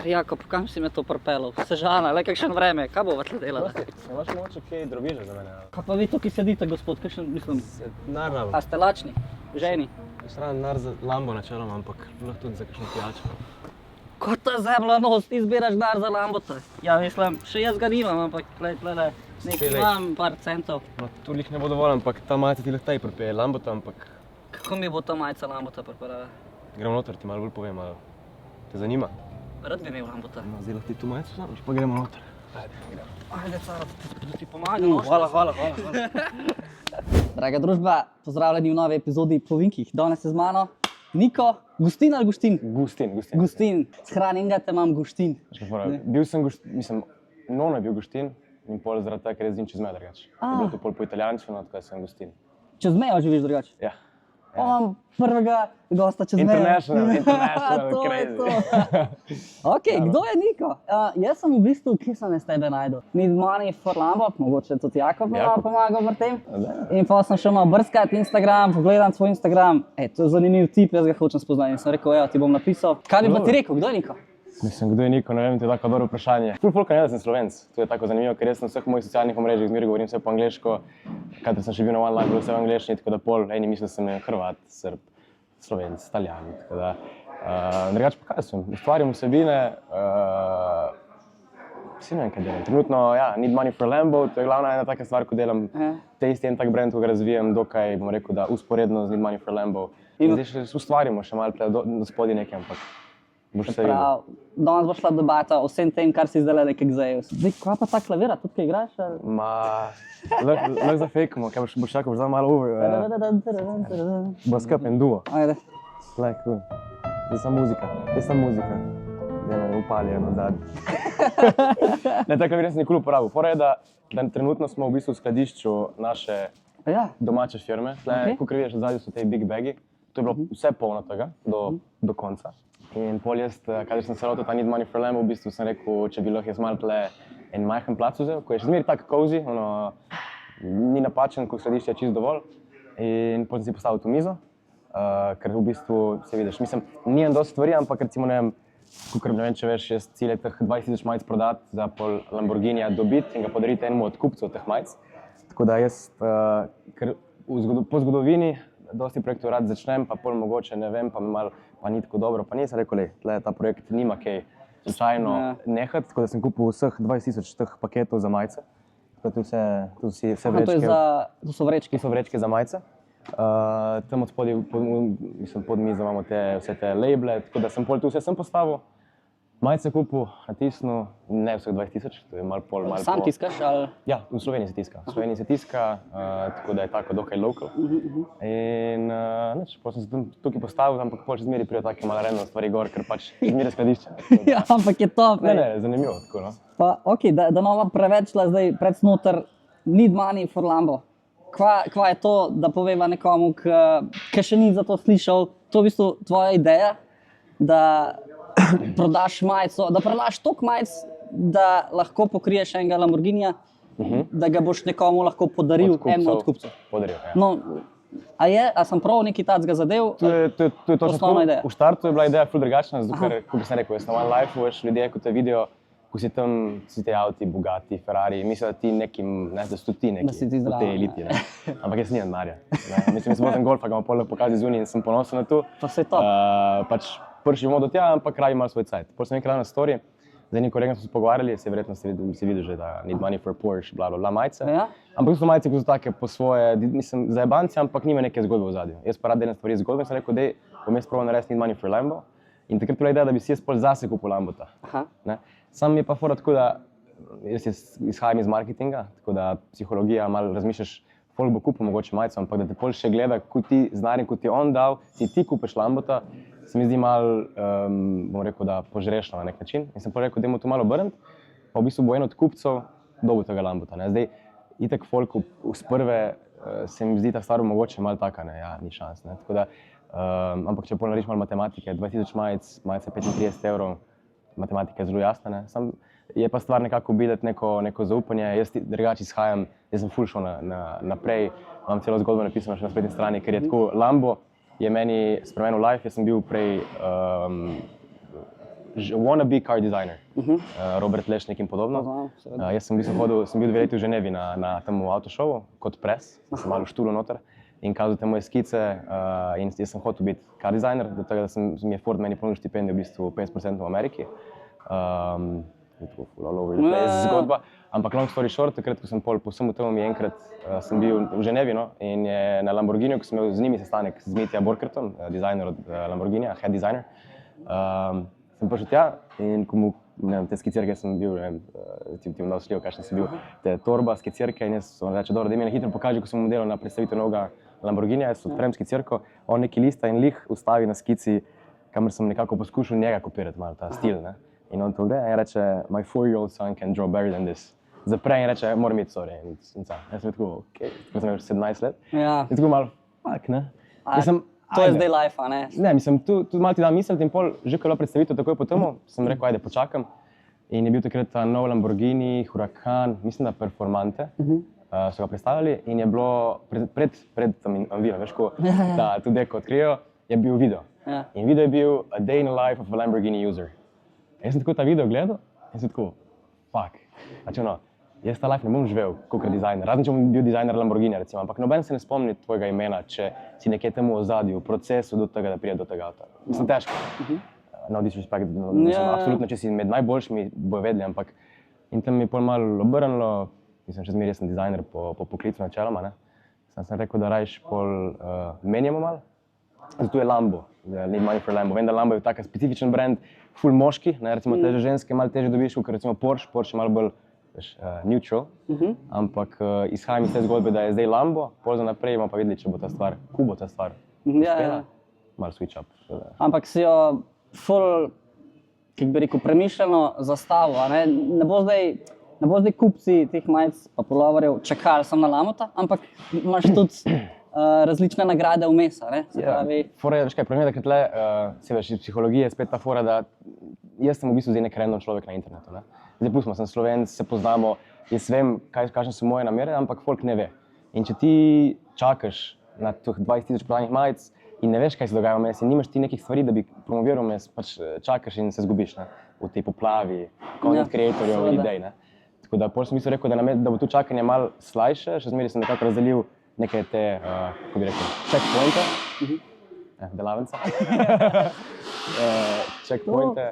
Stari Jakob, kam si me to pripeljal? Sežana, le kakšen vreme, kaj bo tle delala? Imaš mogoče kaj drobiža za mene? Kaj pa vi tukaj sedite, gospod, kakšen, mislim, Naravno. a ste lačni, ženi? Sran nar za lambo načeloma, ampak lahko tudi za kakšno pijačo. Ko ta zemlja nos, ti zbiraš dar za lambota? Ja, mislim, še jaz ga nimam, ampak tle, nekaj imam, par centov. No, tu lih ne bo dovolj, ampak ta majica ti lahko pripelje lambota, ampak Kako mi bo ta majica lambota pripeljala? gremo noter, ti malo bolj povem, ali te zanima? Rad bi imel lambota. No, zdaj lahko ti tu majico vzameš, pa gremo noter. Ajde, gremo. Ajde, Cara, da ti pomagam. Hvala. Draga družba, pozdravljeni v novi epizodi Povinkih. Danes je z mano Niko, Gustin ali Guštin? Gustin. Gustin, shranjenega te imam Guštin. Bil sem Guštin, Nono je bil Guštin in pol zaradi tega, ker je z njim čez mejo drugače. Je bilo to pol po italijančino, tako da sem Gustin. Čez mejo živiš drugače? Ja. Imam prvega gosta čez mejo. International, To je crazy. to. Ok, kdo je Niko? Jaz sem v bistvu, kje sem jaz tebe najdel? Need money for Lambo, mogoče tudi Jakob mi je malo pomagal pri tem. In pa sem šel malo brskati Instagram, pogledam svoj Instagram. To je zanimiv tip, jaz ga hočem spoznati. In sem rekel, evo, ti bom napisal. Kaj bi pa ti rekel, kdo je Niko? Mislim, kdo je Niko, ne vem, to je tako dobro vprašanje. Ful folka ne, da sem Slovenc. To je tako zanimivo, ker jaz na vseh mojih socialnih omrežjih zmeraj govorim vse po angleško. Kadar sem še bil na One Life, bilo vse v angleščini, tako da pol eni mislijo, da sem Hrvat, Srb, Slovenc, Italijan. Tako da, drugače pa kaj sem, ustvarjam vsebine, vsi ne vem, kaj delam. Trenutno, ja, Need Money for Lambo, to je glavna ena taka stvar, ko delam. Te isti en tak brand, ko ga razvijam, dokaj, bom rekel, da usporedno z Need Money for Lambo. In zdaj še ustvarjamo še malo tle do spodaj nekaj, ampak boš se videl. Danes bo šla debata o vsem tem, kar si zdaj nekaj zajel. Zdaj, kaj pa ta klavira, tudi kaj igraš? Lahko zafejkamo, kaj boš čakal, boš zdaj malo bo skup en duo. Ajde. Like, zdaj sem muzika. Zdaj me upali eno zadnji. Ne, ta klavir sem nikoli uporabil. Fora je, da trenutno smo v bistvu v skladišču naše domače firme. Tle, ko vidiš, zadnji so te big bagi. To je bilo vse polno tega, do konca. In pol jaz, kadar sem se lotil ta Need Money for Lambo, v bistvu sem rekel, če bi lahko jaz malo tle en majhen plac vzel, ko je še zmeraj tako cozy, ni napačen, ko skladišče je čisto dovolj. In potem sem si postavil to mizo, ker v bistvu se vidiš, mislim, nijem dosti stvari, ampak recimo ne vem, kakor ne vem, če veš, jaz cilj je teh 20.000 majic prodati za pol Lamborghinija dobiti in ga podariti enemu od kupcev teh majic. Tako da jaz, ker po zgodovini dosti projektov rad začnem, pa pol mogoče ne vem, pa mi malo pa ni tako dobro, pa nisem rekel, tle ta projekt nima kaj slučajno nehati, tako da sem kupil vseh 20.000 teh paketov za majice. Tu vse vrečke. To so vrečke? To so vrečke za majice. Tam od spodaj, pod mizo imamo vse te labele, tako da sem pol tu vse sem postavil. Majice kupil, natisnil, ne vseh 20.000, to je malo pol. Sam tiskaš ali? Ja, v Sloveniji se tiska. V Sloveniji se tiska, tako da je tako dokaj local. In potem sem se tukaj postavil, ampak pol še zmeraj prijo take malo random stvari gor, ker pač še zmeraj skladišče. Ja, ampak je top. Ne, zanimivo tako, no. Pa, okej, da nova preveč šla zdaj predsnoter Need Money for Lambo. Kva je to, da poveva nekomu, ki še ni za to slišal, to v bistvu tvoja ideja, da prodaš majico, da prodaš toliko majic, da lahko pokriješ enega Lamborghinija, da ga boš nekomu lahko podaril, enemu od kupcev. Podaril, ja. No, a sem prav nekaj takega zadev? To je točno osnovna ideja. V štartu je bila ideja ful drugačna, zato ker, kot sem rekel, jaz na One Life veš ljudje, ko te vidijo, ko si tam, si te avti, Bugatti, Ferrari, mislijo, da ti nekim, da so ti neki, v tej eliti, ne. Ampak jaz nimam denarja. Mislim, jaz vozim golfa, ga imam pol pokazal zunaj in sem ponosen na to. Pa se je top. Pač prši bomo do tja, ampak raje malo svoj cajt. Potem sem nekaj dal na story, zdaj Niko Regan smo se pogovarjali, verjetno si videl že, da Need Money for Porsche, bla majice. Ampak to so majice, ko so take po svoje, mislim, za jebanci, ampak nima neke zgodbe v ozadju. Jaz pa rad delam stvari z zgodbe in sem rekel, dej, bom jaz probal narediti Need Money for Lambo. In takrat bila ideja, da bi si jaz pol zase kupil Lambota. Sam je pa fora tako, da jaz izhajam iz marketinga, tako da psihologija, malo razmišljaš, folk bo kupil mogoče majico, ampak da te pol še gleda, ko ti znari, ko ti on dal, ti kupiš Lambota, se mi zdi malo, bom rekel, da požrešno na nek način. In sem pol rekel, dajmo to malo obrniti, pa v bistvu bo en od kupcev dobil tega Lambota. Zdaj, itak folku z prve se mi zdi ta stvar mogoče malo taka, ja, ni šans. Tako da, ampak če pol narediš malo matematike, 20.000 majic, majice 35 €, matematika je zelo jasna. Je pa stvar nekako videti neko zaupanje. Jaz drugače izhajam, jaz sem ful šel naprej, imam celo zgodbo napisano še na spletni strani, ker je tako, Lambo je meni spremenil life, jaz sem bil prej wannabe car designer, Robert Lešnik in podobno. Jaz sem bil 2 leti v Ženevi na tem avtošovu kot pres, sem malo v štulu noter in kazal te moje skice in jaz sem hotel biti car designer, do tega, da mi je Ford meni ponudil štipendijo v bistvu 50% v Ameriki. All over the place zgodba. Ampak long story short, takrat, ko sem po vsem tem enkrat sem bil v Ženevi, no, in je na Lamborghiniju, ko sem imel z njimi sestanek z Mitja Borkertom, dizajner od Lamborghinija, head designer, sem prišel tja in ko mu, ne vem, te skicirke sem bil, ne vem, ti bom dal sliko, kakšen sem bil, te torba, skicirke in jaz sem reče, dobro, da mi na hitro pokaže, ko sem mu delal na predstavitev novega Lamborghinija, jaz odprem skicirko, on neki lista in lih ustavi na skici, kamor sem nekako poskušal njega kopirati malo, ta stil, ne. In on to gleda in reče, my 4-year-old son can draw better than this. Zapre in reče, moram iti, sorry. In jaz sem tako, okej, tako sem imel 17 let. In tako malo, fuck, ne. To je zdaj life, a ne? Ne, mislim, tu malo ti da misliti in pol, že ko je bila predstavitev takoj po temu, sem rekel, ajde, počakam. In je bil takrat ta nov Lamborghini, Huracan, mislim, da Performante, so ga predstavili in je bilo pred tam Anvilo, veš, ko ta tu deko odkrijejo, je bil video. In video je bil A Day in a Life of a Lamborghini User. Jaz sem tako ta video gledal in sem tako, fuck, znači ono, jaz ta life ne bom živel kot dizajner, razen če bom bil dizajner Lamborghini recimo, ampak noben se ne spomni tvojega imena, če si nekje temu ozadju, v procesu do tega, da pride do tega avta. Mislim, težko. No disrespect, absolutno, če si med najboljšimi, bojo vedeli, ampak in tam mi je pol malo obrnilo, mislim, še zmeraj sem dizajner po poklicu načeloma, ne. Sem rekel, da rajš pol menjamo malo, zato je Lambo, Need Money for Lambo. Vem, da Lambo je taka specifičen brand, ful moški, ne, recimo teže ženske malo teže dobiš, kot recimo Porsche je malo bolj neutral, ampak izhajam iz te zgodbe, da je zdaj Lambo, pol za naprej bomo pa videli, če bo ta stvar, bo ta stvar uspela, malo switch up. Ampak si jo ful, kako bi rekel, premišljeno zastavil, a ne? Ne bo zdaj kupci teh majic pa puloverjev čakali samo na Lamota, ampak imaš tudi različne nagrade vmes, ne? Se pravi... Fora je, veš kaj, problem je, da tle, se veš, iz psihologije je spet ta fora, da jaz sem v bistvu zdaj nek random človek na internetu, ne. Zdaj pustimo, sem Slovenc, se poznamo, jaz vem, kakšne so moje namere, ampak folk ne ve. In če ti čakaš na teh 20,000 prodanih majic in ne veš, kaj se dogaja vmes in nimaš ti nekih stvari, da bi promoviral vmes, pač čakaš in se zgubiš, ne, v tej poplavi content creatorjev, idej, ne. Tako da pol sem v bistvu rekel, da bo tu čakanje malo slajše, še zmeraj sem nekako razdelil neke te, kako bi rekel, checkpointe, delavnica, checkpointe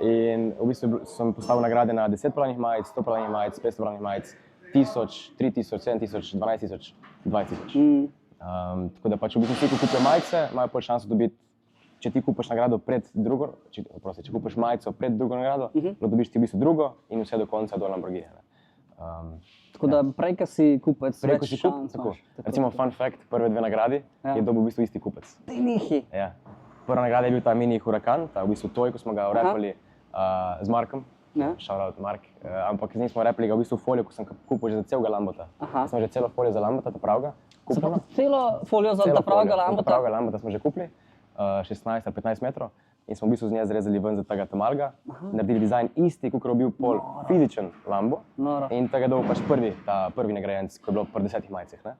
in v bistvu sem postavil nagrade na 10 prodanih majic, 100 prodanih majic, 500 prodanih majic, 1000, 3000, 7000, 12000, 20000. Tako da pač v bistvu vsi, ko kupijo majice, imajo pol šanso dobiti, če ti kupiš nagrado pred drugo, če kupiš majico pred drugo nagrado, dobiš ti v bistvu drugo in vse do konca do Lamborghinija. Tako da prej, ko si kupec, več šans imaš. Recimo fun fact, prve 2 nagradi je dobil v bistvu isti kupec. Dej nihi. Ja. Prva nagrada je bil ta mini Huracan, ta v bistvu toj, ko smo ga rappali z Markom, shout out Mark, ampak z njim smo rappali ga v bistvu folijo, ko sem kupil že za celega Lambota. Smo že celo folijo za Lambota, ta pravga, kupljeno. Celo folijo za ta pravga Lambota? Ta pravga Lambota smo že kupili, 16 ali 15 metrov. In smo v bistvu z nje zrezali ven za tega Tamalga, naredili dizajn isti, kot je bil pol fizičen Lambo. In tega je dobil pač prvi nagrajenec, ko je bilo pri 10 majicah.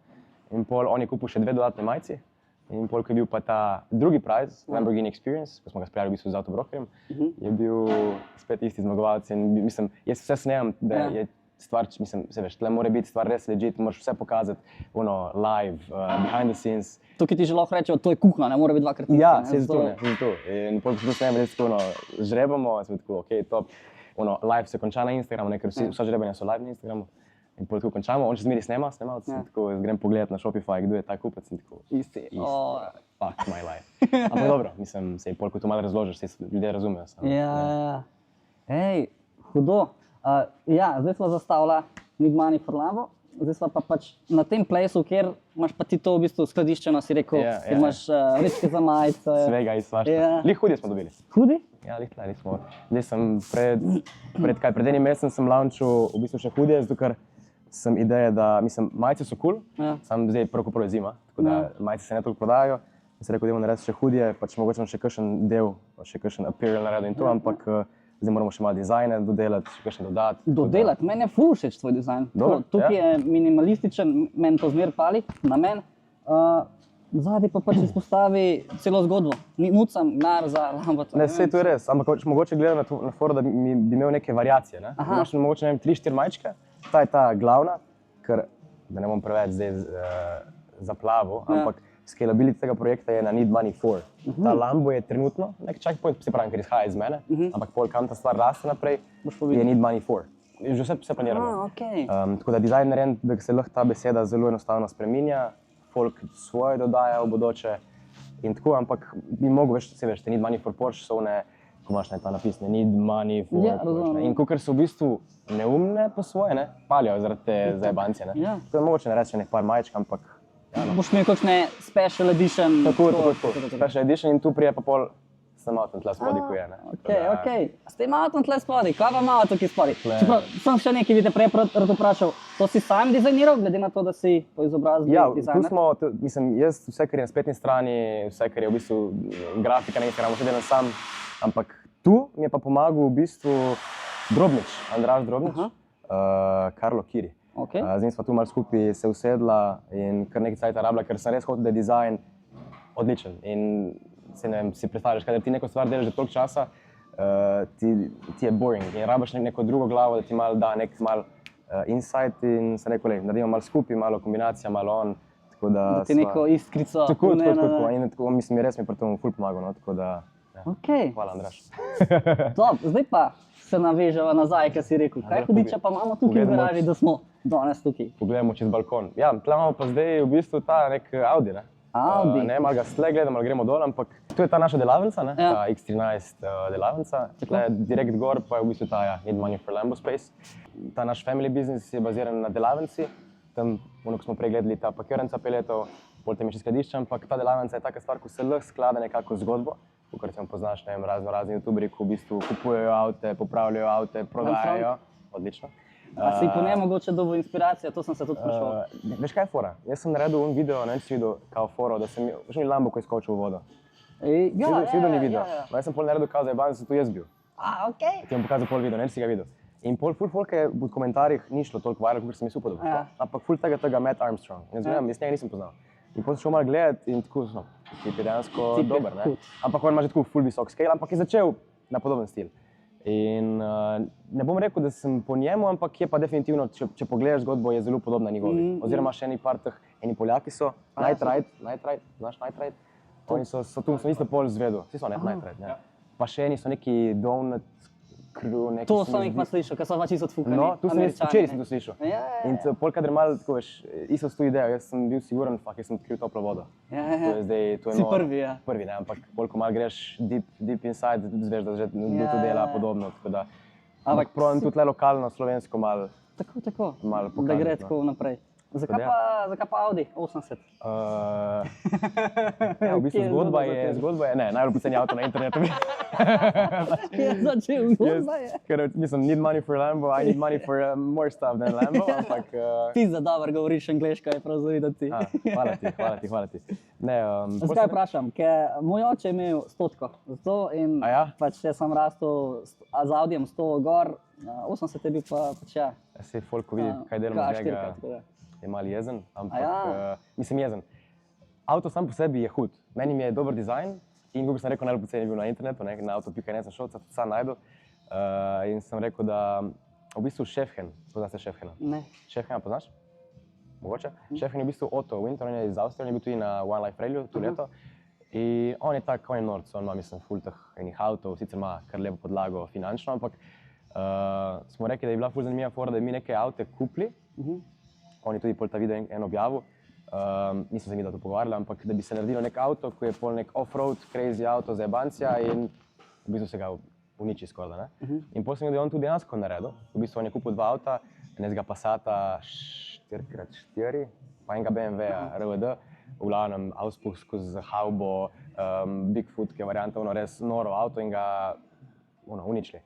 In pol on je kupil še 2 dodatne majici. In pol, ko je bil pa ta drugi prize, Lamborghini Experience, ko smo ga speljali v bistvu z avtobrokerjem, je bil spet isti zmagovalec. In mislim, jaz vse snemam, da je stvar, mislim, se veš, tle mora biti stvar res legit, moraš vse pokazati, live, behind the scenes. Tukaj ti že lahko rečejo, to je kuhna, ne mora biti dvakrat isto. Ja, se je zato. In pol, ko smo snemali, res tako žrebamo, smo tako, okej, top. Live se konča na Instagramu, ker vsa žrebanja so live na Instagramu. In pol tako končamo, on še zmeri snemalc, tako grem pogledat na Shopify, kdo je ta kupec in tako. Isti. Fuck my life. Ampak dobro, mislim, se pol, ko to malo razložiš, se ljudje razumejo. Ja. Ej, hudo. Ja, zdaj smo zastavila Need Money for Lambo, zdaj smo pa pač na tem placu, kjer imaš pa ti to v bistvu skladiščeno, si rekel, kjer imaš vrečke za majice. Svega iz svašta. Lih hudje smo dobili. Hudi? Ja, lih tle, smo. Zdaj sem pred enim mesecem sem launchil v bistvu še hudje, zato ker sem ideje, da, mislim, majice so cool, samo zdaj prvo je zima, tako da majice se ne toliko prodajajo. In sem rekel, da bomo narediti še hudje, pač mogoče še kakšen del, še kakšen apparel naredil in to, ampak zdaj moramo še malo dizajne dodelati, še kakšne dodati. Dodelati? Meni je ful všeč tvoj dizajn. Tukaj je minimalističen, meni to zmer pali, na meni. Zadnji pa pač izpostavi celo zgodbo. Nucam nar za Lambo. Ne, vse to je res, ampak mogoče gledam na forum, da bi imel neke variacije. Ne? Imaš mogoče, ne vem, 3-4 majčke, ta je ta glavna, ker, da ne bom preveč zdaj zaplavil, ampak scalability tega projekta je na Need Money 4. Ta Lambo je trenutno nek checkpoint, se pravi, ker izhaja iz mene, ampak pol kam ta stvar raste naprej, je Need Money 4. Že vse planiramo. Tako da dizajn narejen, da se lahko ta beseda zelo enostavno spreminja, folk svoje dodaja v bodoče in tako, ampak bi mogel več, se veš, te Need Money for Porsche so one, ko imaš ta napis, Need Money for Porsche. In kakor so v bistvu neumne po svoje, ne, palijo zaradi te zajebance, ne. To je mogoče narediti še nek par majčk, ampak boš imel kakšne special edition. Tako. Special edition in tu prije pa pol sem avtom tle spodaj, ko je, ne. Okej. S tem avtom tle spodaj, kaj pa malo tukaj spodaj? Čeprav sem še nekaj, vidite, prej rad vprašal, to si sam dizajniral, glede na to, da si po izobrazbi dizajner? Ja, tu smo, mislim, jaz vse, kar je na spletni strani, vse, kar je v bistvu grafika na Instagramu, vse delam sam, ampak tu mi je pa pomagal v bistvu Drobnič, Andraž Drobnič, Karlo Kiri. Z njim sva tu malo skupaj se usedla in kar nekaj cajta rabila, ker sem res hotel, da je dizajn odličen. In se ne vem, si predstavljaš, kadar ti neko stvar delaš že toliko časa, ti je boring in rabiš neko drugo glavo, da ti malo da nek mal insight in se neko naredimo malo skupaj, malo kombinacija, malo on. Da ti neko iskrico. Tako. In tako, mislim, res mi pri tem ful pomagal, no, tako da, hvala Andraž. Top, zdaj pa se naveževa nazaj, kaj si rekel. Kaj hudiča pa imamo tukaj v garaži, da smo danes tukaj? Pogledamo čez balkon. Ja, tle imamo pa zdaj v bistvu ta nek Audi, ne. Ne, malo ga stle gledam, ali gremo dol, ampak tu je ta naša delavnica, ne, ta X13 delavnica. Tle direkt gor pa je v bistvu ta Need Money for Lambo Space. Ta naš family business je baziran na delavnici. Tam, ko smo prej gledali ta pakirnica peletov, pol tem je še skladišče, ampak ta delavnica je taka stvar, ko se lahko sklada nekako zgodbo. Kakor se poznaš, ne vem, razni youtuberi, ko v bistvu kupujejo avte, popravljajo avte, prodajajo. Odlično. A si po njej mogoče dobil inspiracijo, to sem se tudi spraševal. Veš kaj je fora? Jaz sem naredil un video, ne vem, če si videl kao foro, da sem že Lambo, ko je skočil v vodo. Si videl ni video? Jaz sem pol naredil kao za jebanje, sem tu jaz bil. Okej. Ti bom pokazal pol video, ne vem, si ga videl. In pol folk je v komentarjih ni šlo toliko viral, kot sem jaz upal, da bo šlo. Ampak ful tega Matt Armstrong. Jaz njega nisem poznal. In potem sem šel malo gledati in tako, no, tip je dejansko dober, ne? Ampak on ima že tako ful visok scale, ampak je začel na podoben stil. In ne bom rekel, da sem po njemu, ampak je pa definitivno, če pogledaš zgodbo, je zelo podobna njegovi. Oziroma še eni par teh, eni Poljaki so, Night Ride, znaš Night Ride? Oni so tu, sem isto pol zvedel, vsi so Night Ride, ne? Pa še eni so neki Donut Crew, neki... To sem jih pa slišal, ker so pa čisto odfukani. No, včeraj sem to slišal. In pol kadar malo, tako veš, isto s to idejo, jaz sem bil siguren, jaz sem odkril toplo vodo. Si prvi, ja. Prvi, ne, ampak koliko malo greš deep inside, zveš, da že to dela podobno, tako da... Ampak pravim tudi le lokalno, slovensko malo... Tako, pokazati, da gre tako naprej. Zakaj pa Audi 80? Ja, v bistvu zgodba je, ne, najbolj poceni avto na internetu. Kje je začel, zgodba je? Ker mislim, need money for Lambo, I need money for more stuff than Lambo, ampak... Pizda dobro govoriš angleško, je prav zavidati. Hvala ti. Zakaj vprašam, ker moj oče je imel 100, zato in pač jaz sem rastel z Audijem 100 gor, 80 je bil pač ja. Se folk vidi, kaj delamo z njega. Je malo jezen, ampak mislim jezen. Avto sam po sebi je hud. Meni mi je dober dizajn in kako sem rekel, najbolj poceni bil na internetu, na auto.net sem šel, sam najdu in sem rekel, da v bistvu Šefhen, poznaš se Šefhena? Ne. Šefhena poznaš? Mogoče? Šefhen je v bistvu Otto Winter, on je iz Avstrije, on je bil tudi na One Life Rallyu to leto in on je tak, on je norc, on ima, mislim, ful teh enih avtov, sicer ima kar lepo podlago finančno, ampak smo rekli, da je bila ful zanimiva fora, da bi mi neke avte kupili. On je tudi pol ta video en objavil, nisem se mi da to pogovarjala, ampak da bi se naredilo nek avto, ko je pol nek off-road, crazy avto za jebancija in v bistvu se ga uniči skorda, ne. In pol sem videl, da je on tudi dejansko naredil, v bistvu on je kupil 2 avta, enega Passata 4x4, pa enega BMW-ja RWD, v glavnem auspuh skozi havbo, Bigfoot, ki je varianta, res noro avto in ga uničili.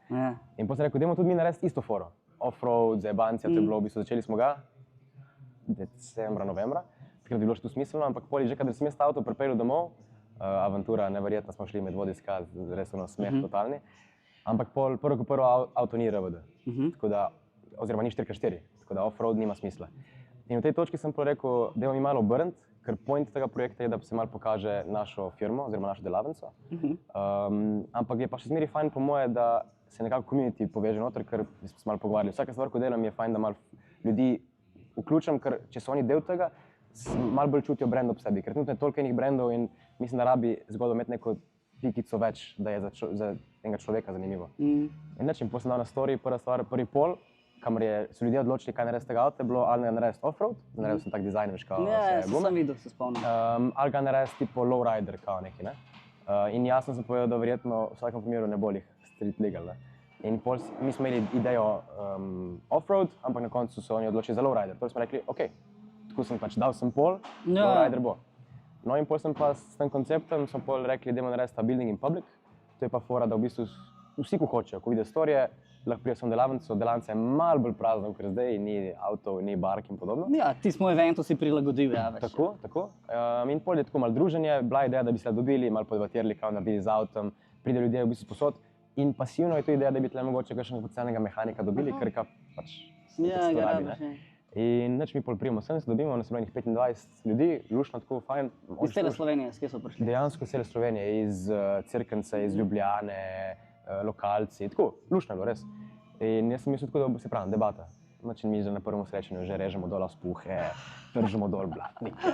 In pol sem rekel, dajmo tudi mi narediti isto foro, off-road, za jebancija, to je bilo, v bistvu začeli smo ga decembra, novembra, takrat bi bilo še tu smiselno, ampak pol je že, kadar sem jaz avto pripeljal domov, avantura, neverjetno smo šli med vodi iskati, res smeh totalni, ampak pol prvo avto ni RWD, tako da, oziroma ni 4x4, tako da off-road nima smisla. In v tej točki sem pol rekel, dajmo mi malo obrniti, ker point tega projekta je, da se malo pokaže našo firmo oziroma našo delavnico. Ampak je pa še zmeraj fajn po moje, da se nekako community poveže noter, ker smo se malo pogovarjali. Vsaka stvar, ko delam, je fajn, da malo ljudi vključim, ker če so oni del tega, malo bolj čutijo brand ob sebi, ker trenutno je toliko enih brandov in mislim, da rabi zgodbo imeti neko pikico več, da je za enega človeka zanimivo. In nečem, potem sem dal na story, prva stvar, prvi pol, kamor so ljudje odločili, kaj narediti z tega avta, je bilo ali narediti off-road, naredil sem tak dizajn, veš, kao vse gume. Sem videl, se spomnim. Ali ga narediti tipo lowrider, kao neki, ne? In jasno sem povedal, da verjetno v vsakem primeru ne bo jih street legal, ne? In pol mi smo imeli idejo off-road, ampak na koncu so oni odločili za lowrider. Torej smo rekli, ok, tako sem pač dal sem pol, lowrider bo. No in pol sem pa s tem konceptom smo pol rekli, da idemo narediti building in public. To je pa fora, da v bistvu vsi, ko hočejo, ko vidijo storije, lahko prijo sem delavnico, delavnica je malo bolj prazna, kot zdaj, ni avtov, ni bark in podobno. Ja, ti smo eventu si prilagodili, ja, več. Tako. In pol je tako malo druženje, bila ideja, da bi se dobili, malo podebatirali, kao naredili z avtom, pride ljudje v bistvu posod. In pasivno je to ideja, da bi tle mogoče kakšnega potencialnega mehanika dobili, ker pač ja, to rabi, ne. In nič mi pol prijemo sem, se dobimo, nas je bilo 25 ljudi, lušno, tako fajn. Iz cele Slovenije, s kje so prišli? Dejansko iz cele Slovenije, iz Cerknice, iz Ljubljane, lokalci, tako, lušno je bilo res. In jaz sem mislil tako, da se pravi, debata. Znači mi že na prvem srečanju že režemo dol spuhe, držimo dol blatnike,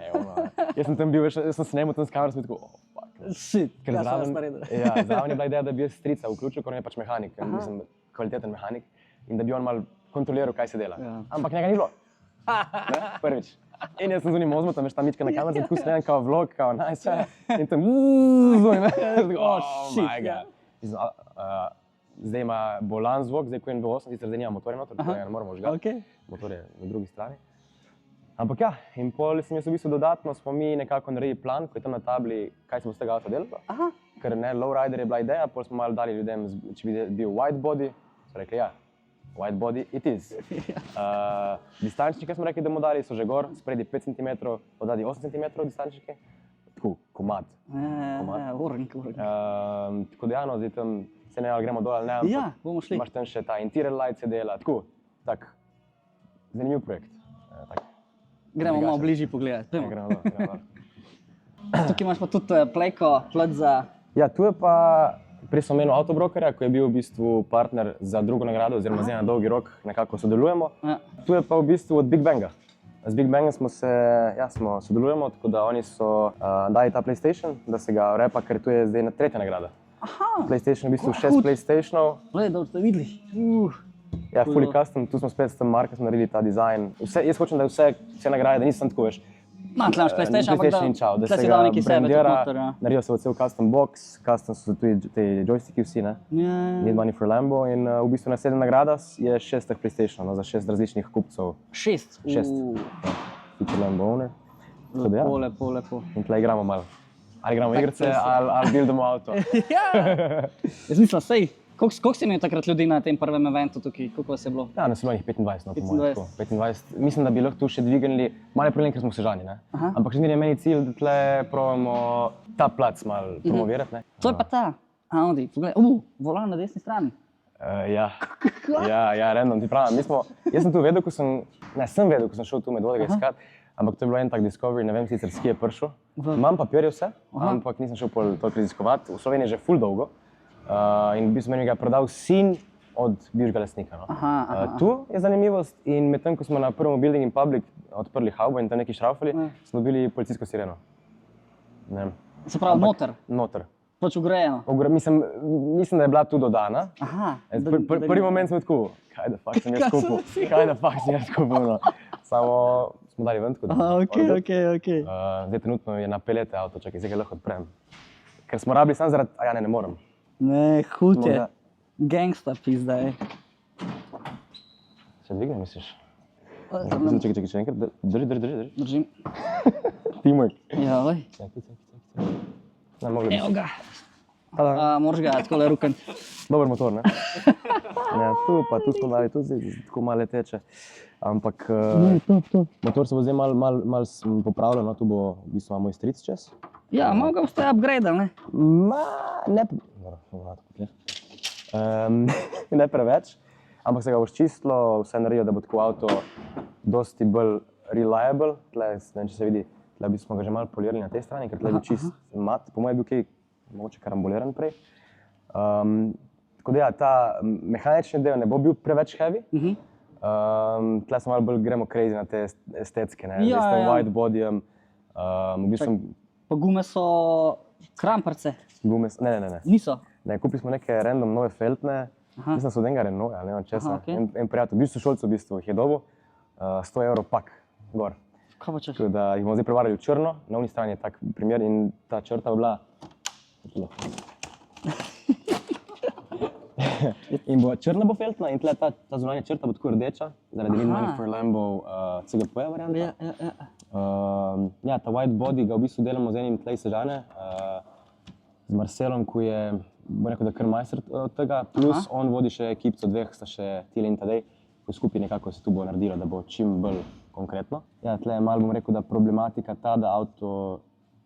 Jaz sem tam bil, jaz sem snemal tam s kamero, sem tako, fuck. Shit, Ker kaj sem naredil? Ja, zraven je bila ideja, da bi jaz strica vključil, ker on je pač mehanik, mislim, kvaliteten mehanik, in da bi on malo kontroliral, kaj se dela. Ampak njega ni bilo. Prvič. In jaz sem z unim ozmotom, veš, tam mička na kameru, tako snemam kao vlog, kao nice, in tam my god. Zdaj ima bolan zvok, zdaj ko je NV8, sicer zdaj nima motorja noter, tako ga ne moramo žgati. Motor je na drugi strani. Ampak ja, in pol sem jaz v bistvu dodatno, smo mi nekako naredili plan, ko je tam na tabli, kaj smo z tega avta delali. Ker ne, lowrider je bila ideja, pol smo malo dali ljudem, če bi bil white body, so rekli ja, white body it is. Distančnike smo rekli, da bomo dali, so že gor, spredi 5 cm, odzadi 8 cm distančnike. Tako, komad. Urnik. Tako da ja, no, zdaj tam se ne, ali gremo dol ali ne, ja, bomo šli. Imaš tam še ta interior light se dela, tako, tak, zanimiv projekt. Gremo malo bližje pogledati. Gremo dol. Tukaj imaš pa tudi plejko, plot za... Ja, tu je pa, prej sem omenil Autobrokerja, ko je bil v bistvu partner za drugo nagrado, oziroma zdaj na dolgi rok nekako sodelujemo. Tu je pa v bistvu od Big Banga. Z Big Bangom smo sodelujemo, tako da oni so dali ta PlayStation, da se ga repa, ker tu je zdaj tretja nagrada. PlayStation je v bistvu 6 PlayStationov. Glej, da ste videli. Ja, fully custom, tu smo spet s tem Marko smo naredili ta dizajn. Jaz hočem, da vse nagrade, da nisem tako, veš. Tle imaš PlayStation, ampak da se ga brandira, naredijo se cel custom box, custom so tudi te joysticki vsi, ne? Need Money for Lambo in v bistvu naslednja nagrada je 6 PlayStationov za 6 različnih kupcev. 6? 6. Feature Lambo owner. Lepo. In tle igramo malo. Ali igramo igrice, ali buildamo avto. Jaz mislim, sej, koliko si imel takrat ljudi na tem prvem eventu tukaj, koliko vas je bilo? Ja, nas je bilo njih 25, no, po mojem. 25. Mislim, da bi lahko tu še dvignili, malo je problem, ker smo sežani, ne? Ampak še zmeraj je meni cilj, da tle probamo ta plac malo promovirati, ne? To je pa ta Audi, poglej, volan na desni strani. Ja, random, ti pravim, jaz sem tu vedel, ko sem šel tu med vodega iskat, ampak to je bilo en tak discovery, ne vem sicer, s kje je prišel. Imam papirje vse, ampak nisem šel toliko raziskovati. V Sloveniji je že ful dolgo in v bistvu meni ga je prodal sin od bivšega lastnika. Tu je zanimivost in medtem, ko smo na prvem Building in Public odprli haubo in tam neki šraufali, smo dobili policijsko sireno. Se pravi, noter? Noter. Pač ugrajeno? Mislim, da je bila tu dodana. Prvi moment sem tako, kaj da fakt sem jaz skupil, no. Samo smo dali ven, tako da. Ok. Zdaj trenutno je na pelete avto, čakaj, zdaj ga lahko odprem. Ker smo rabili samo zaradi, ne morem. Ne, hud je. Gangsta pizda, Se dvigne, misliš? Čakaj, še enkrat, drži. Držim. Teamwork. Ja, oj. Evo ga. Moraš ga takole rukant. Dober motor, ne? Ja, tu smo dali, tu zdaj tako malo teče. Ampak motor se bo zdaj malo popravljal, no, tu bo v bistvu moj stric čez. Ja, malo ga boste upgradeali, ne? Ne preveč, ampak se ga bo ščistilo, vse naredijo, da bo tako avto dosti bolj reliable. Tle, ne vem, če se vidi, tle bi smo ga že malo polirali na tej strani, ker tle je bil čist mat, po mojem je bil kaj mogoče karamboliran prej. Tako da ja, ta mehanični del ne bo bil preveč heavy. Tle smo malo bolj gremo crazy na te estetske, ne, s tem wide bodyjem. V bistvu... Pa gume so kramparce? Gume, ne. Niso? Ne, kupili smo neke random nove feltne, mislim, da so od enega Renault, ali ne vem česa. En prijatelj, v bistvu šolcev v bistvu jih je dobil, 100 € pak gor. Kaj pa češ? Tako da jih bomo zdaj prevarali v črno, na uni strani je tak primer in ta črta bi bila... In bo črna bo feltna in tle ta zunanja črta bo tako rdeča, zaradi Need Money for Lambo CGP-ja varianta. Ja, ta white body ga v bistvu delamo z enim tle iz Sežane, z Marcelom, ki je, bo rekel, da kar majster od tega, plus on vodi še ekipco dveh, sta še Tile in Tadej, ki skupaj nekako se tu bo naredilo, da bo čim bolj konkretno. Ja, tle je malo, bom rekel, da problematika ta, da avto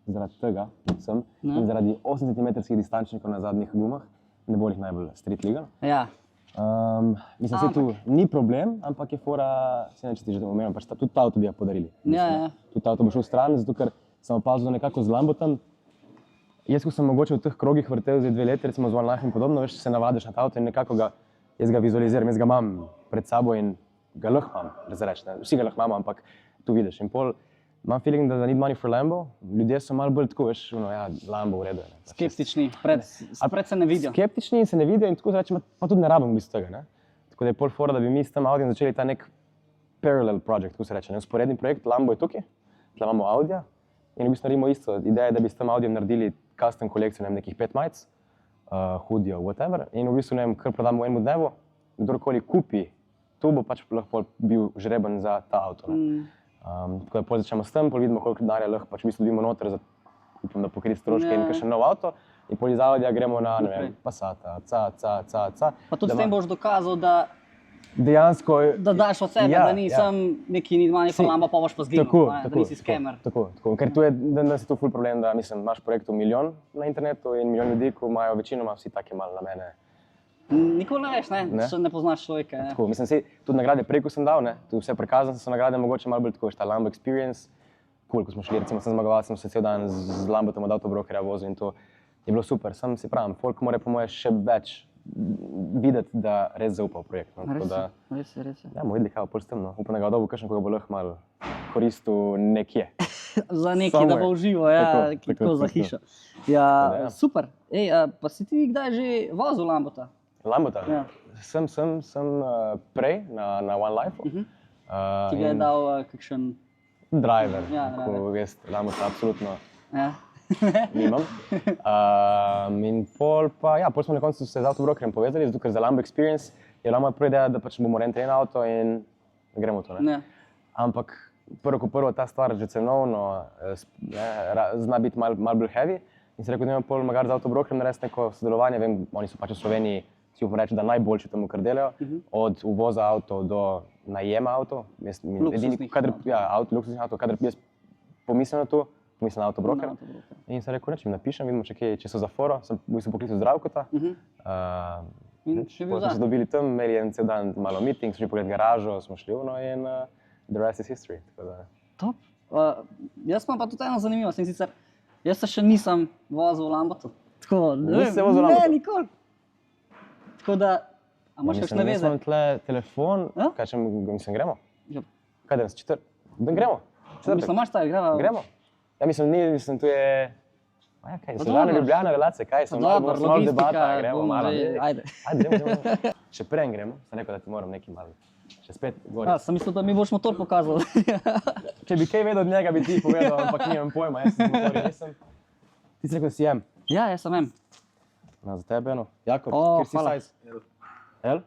zaradi tega, predvsem, in zaradi 8 cm distančnikov na zadnjih gumah, ne bo jih najbolj street legal. Ja. Mislim, da tu ni problem, ampak je fora, se ne če ti že omenjam, pač tudi ta avto bi ga podarili. Ja. Tudi ta avto bo šel stran, zato ker sem opazil, da nekako z Lambotom, jaz, ko sem mogoče v teh krogih vrtel zdaj 2 leti, recimo z One Life in podobno, veš, se navadiš na ta avto in nekako jaz ga vizualiziram, jaz ga imam pred sabo in ga lahko imam, da se reče, vsi ga lahko imamo, ampak tu vidiš. In pol imam feeling, da za Need Money for Lambo, ljudje so malo bolj tako, veš, ja, Lambo v redu je. Skeptični, pred se ne vidijo. Skeptični in se ne vidijo in tako rečem, pa tudi ne rabim v bistvu tega, ne. Tako da je pol fora, da bi mi s tem Audijem začeli ta nek parallel project, tako se reče, ne, usporedni projekt, Lambo je tukaj, tle imamo Audija in v bistvu naredimo isto, ideja je, da bi s tem Audijem naredili custom kolekcijo, nekih 5 majic, hoodijo, whatever, in v bistvu, ne vem, kar prodamo v enem dnevu, kdorkoli kupi, tu bo pač lahko bil žreben za ta avto, ne. Tako da pol začnemo s tem, pol vidimo, koliko denarja lahko pač v bistvu dobimo noter za, upam, da pokriti stroške in kakšen nov avto, in pol iz Audija gremo na, ne vem, Passata, Pa tudi s tem boš dokazal, da dejansko... Da daš od sebe, da nisem neki Need Money for Lambo, pa boš pa zginil, da nisi skamer. Tako, ker tu je danes tu ful problem, da mislim, imaš projektov milijon na internetu in milijon ljudi, ko imajo večinoma vsi take malo namene. Nikoli ne veš, če ne poznaš človeka. Tako, mislim, tudi nagrade prej, ko sem dal, tu vse prikazane so nagrade mogoče malo bolj tako, ta Lambo Experience, ko smo šli, recimo sem zmagoval, sem se cel dan z Lambotom od avtobrokerja vozil in to je bilo super. Sam si pravim, folk mora po moje še več videti, da res zaupa v projekt. Res je. Ja, bomo videli, kaj bo pol s tem, no. Upam, da ga dobil kakšen, ko ga bo lahko malo koristil nekje. Za nekaj, da bo uživo, ja, tako za hišo. Ja, super. Ej, pa si ti kdaj že vozil Lambota? Lambota? Ja. Sem prej na One Life-u. Ti ga je dal kakšen... Driver, ko jaz Lambota absolutno nimam. In pol smo na koncu se z avtobrokerjem povezali, zato ker za Lambo Experience je bila moja prva ideja, da pač bomo rentali eno avto in gremo to, ne. Ampak prvo ta stvar že cenovno zna biti malo bolj heavy in se rekel, da imam pol magari z avtobrokerjem narediti neko sodelovanje, vem, oni so pač v Sloveniji, si upam reči, da najboljši temu, kar delajo, od uvoza avtov do najema avtov. Luksuznih avtov, kadar jaz pomislim na to, pomislim na avtobroker. In sem rekel, nečem napišem, vidimo, če so za foro, sem v bistvu poklical Zdravkota. In še bil smo se dobili tam, imeli en cel dan malo meeting, smo šli pogledati garažo, smo šli in the rest is history. Top. Jaz imam pa tudi eno zanimivost in sicer, jaz se še nisem vozil v Lambotu. Nisi se vozil v Lambotu? Ne, nikoli. Tako da, a imaš kakšne veze? Jaz imam tle telefon, kaj če mislim, gremo? Kaj danes, gremo? Mislim, imaš taj, gremo? Ja, mislim, tu je... Sežana, Ljubljana, relacije, kaj sem malo debata, gremo malo. Ajde. Ajde, še prej gremo, sem rekel, da ti moram nekaj malo. Še spet gori. Sem mislil, da mi boš motor pokazal. Če bi kaj vedel od njega, bi ti povedal, ampak nimam pojma, jaz sem motor, nisem. Ti si rekel, da si M. Ja, jaz sem M. Za tebe, no. Jakob, kjer si size? L?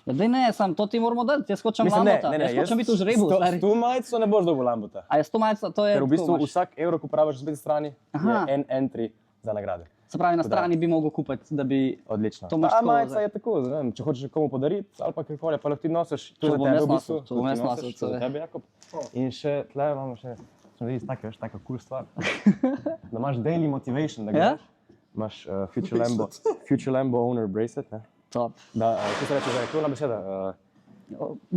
Ja, dej ne, to ti moramo dati, jaz hočem Lambota, jaz hočem biti v žrebu. S to majico ne boš dobil Lambota. A je s to majico, to je... Ker v bistvu vsak evro, ko praviš na spletni strani, je en entry za nagrade. Se pravi, na strani bi mogel kupiti, da bi... Odlično. Ta majica je tako, če hočeš komu podariti, ali pa kakoli, pa lahko ti nosiš, to za tebe v bistvu. To bom jaz nosil, to za tebe, Jakob. In še tle imamo še, smo videli taka cool stvar, da imaš daily motivation, da greš. Imaš Future Lambo Owner Bracelet, ne? Top. Da, ko se reče, da je krona beseda,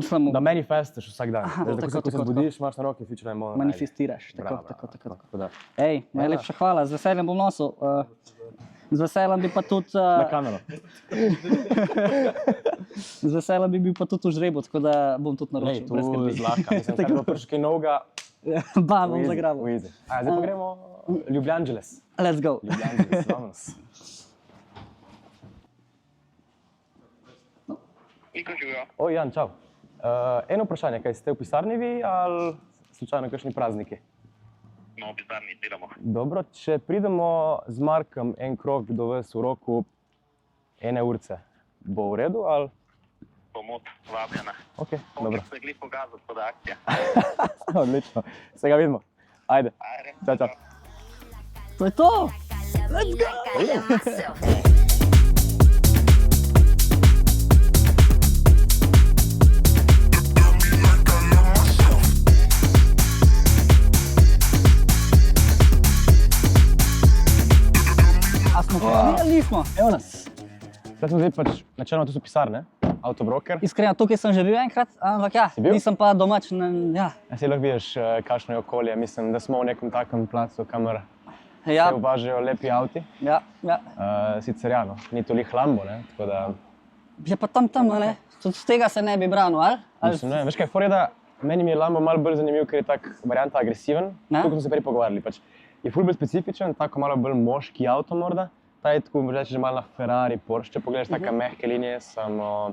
Samo Da manifestaš vsak dan. Aha, Veš, da tako, ko se tako, zbudiš, imaš na roki future and manifestiraš. Bravo, Tako. tako da. Ej, najlepša hvala, z veseljem bom nosil. Z veseljem bi pa tudi... Na kamero. Z veseljem bi bil pa tudi v žrebu, tako da bom tudi Lej, naročil. tu brez skrbi. zlahka. Mislim, kar bo prišel kaj novega. Bam, bom zagrabil. Easy. Zdaj pa gremo Ljubljangeles. Let's go. Ljubljangeles, vamos. Niko živijo. O, Jan, čau. Eno vprašanje, kaj ste v pisarni vi ali slučajno kakšni prazniki? No, v pisarni delamo. Dobro, če pridemo z Markom en krog do vas v roku 1 urce, bo v redu ali? Pomoč, vabljena. Ok, dobro. Se glih pokazati pod akcija. Odlično, se ga vidimo. Ajde, Ajde. čau, čau. To je to! A smo prišli ali nismo? Evo nas. Zdaj smo pač, načeloma tu so pisarne, Autobroker. Iskreno, tukaj sem že bil enkrat, ampak ja, Si bil? nisem pa domač. Ja. Si lahko vidiš, kakšno je okolje. Mislim, da smo v nekem takem placu, kamor Ja, se uvažajo lepi avti. ja. Sicer ja, no, ni to lih Lambo, ne? Tako da, Je pa tam, ne? Tudi z tega se ne bi branil, ali? mislim, ne, veš kaj, fora je, da meni mi je Lambo malo bolj zanimiv, ker je tak varianta agresiven. Ne? Tako kot smo se prej pogovarjali, pač je ful bolj specifičen, tako malo bolj moški avto morda. Ta je tako, reči, že malo na Ferrari, Porsche, če pogledaš, taka mehke linije, samo,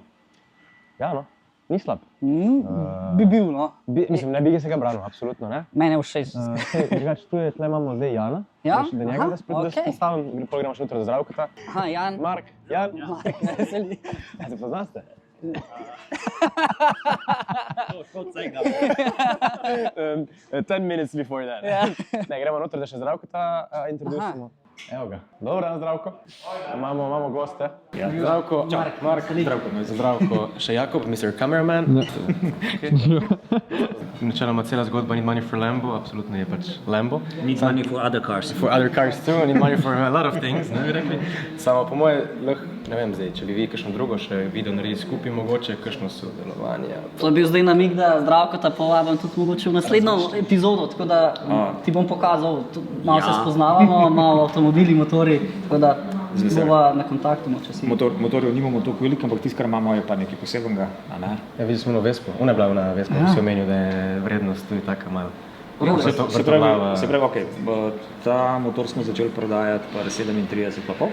ja no, ni slab. Bi bil, no. Mislim, ne bi se ga branil, absolutno ne. Mene všeč. Drugače, tu je, tle imamo zdaj Jana. Ja? Da njega Aha, da spet okej. postavim, gremo še jutro za Zdravkota. Aha, Jan. Mark, Jan. Mark, veseli. Ja, se poznaste? Kot vsega. 10 minutes before that. Ja. Ne, gremo noter, da še Zdravkota introducimo. Evo ga. Dobro dan, Zdravko. Imamo goste. Ja. Zdravko, Mark. Zdravko, Zdravko, še Jakob, Mr. Cameraman. Načeloma cela zgodba Need Money for Lambo, absolutno je pač Lambo. Need money for other cars. For other cars too, need money for a lot of things, ne bi rekli. Samo po moje, ne vem zdaj, če bi vi kakšno drugo še video naredili skupaj, mogoče kakšno sodelovanje. To je bil zdaj namig, da Zdravkota povabim tudi mogoče v naslednjo epizodo, tako da ti bom pokazal, malo se spoznavamo, malo avtomobili, motori, tako da bova na kontaktu, če si. Motorjev nimamo toliko veliko, ampak tisto, kar imamo, je pa nekaj posebnega. A ne? Ja, videli smo na Vespo, ona je bila na Vespo, si omenil, da je vrednost tudi taka malo. Se pravi, okay, ta motor smo začeli prodajati pa 37,5,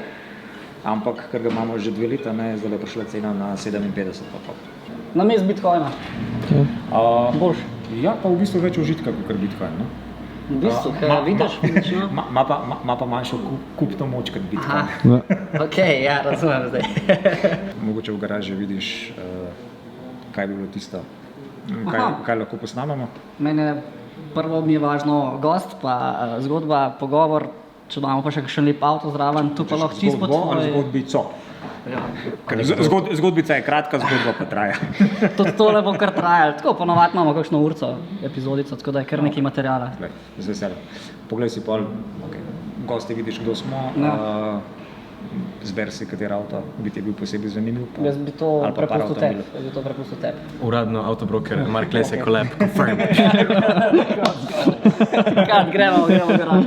ampak ker ga imamo že 2 leta, zdaj je prišla cena na 57,5. Na mest Bitcoina. Boljš. Ja, pa v bistvu več užitka kot Bitcoin. No? V bistvu, kaj vidiš? Ma pa manjšo kupno moč kot Bitcoin. Ok, ja, razumem zdaj. Mogoče v garaži vidiš, kaj bi bilo tisto, kaj lahko posnamemo. Mene prvo mi je važno gost, pa zgodba, pogovor, če imamo pa še kakšen lep avto zraven, tu pa lahko čisto po Zgodbo ali tvoji... zgodbico. Ja. Zgodbica je kratka, zgodba pa traja. Tudi tole bo kar trajalo, tako ponovadi imamo kakšno urco, epizodico, tako da je kar nekaj materiala. Glej, z veseljem. Poglej si pol, gosti vidiš, kdo smo, zber si katero avto, bi ti bil posebej zanimiv. Jaz bi to prepustil tebi. Uradno Autobroker, Mark Lesek, collab, confirm. Kad gremo v garaž.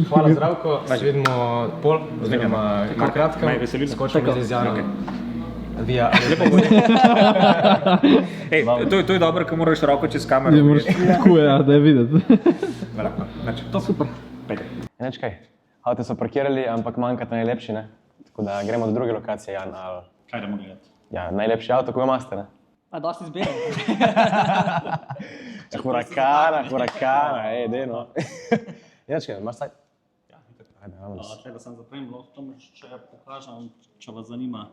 Hvala Zdravko, se vidimo pol, oziroma kratko, skočimo z Janom. Via. Ej, to je dobro, ko moraš roko čez kamero. Tako je, da je videti. To super. Neč kaj, avte so parkirali, ampak manjkata najlepši, ne? Tako da gremo do druge lokacije, Jan, ali... Kaj da gledati? Ja, najlepši avto, ko ga imate, ne? A dosti izbira. Hurakana, dejno. Neč kaj, imaš saj? Ja, ajde, vamo. Tega sem zaprem, lahko če pokažem, če vas zanima.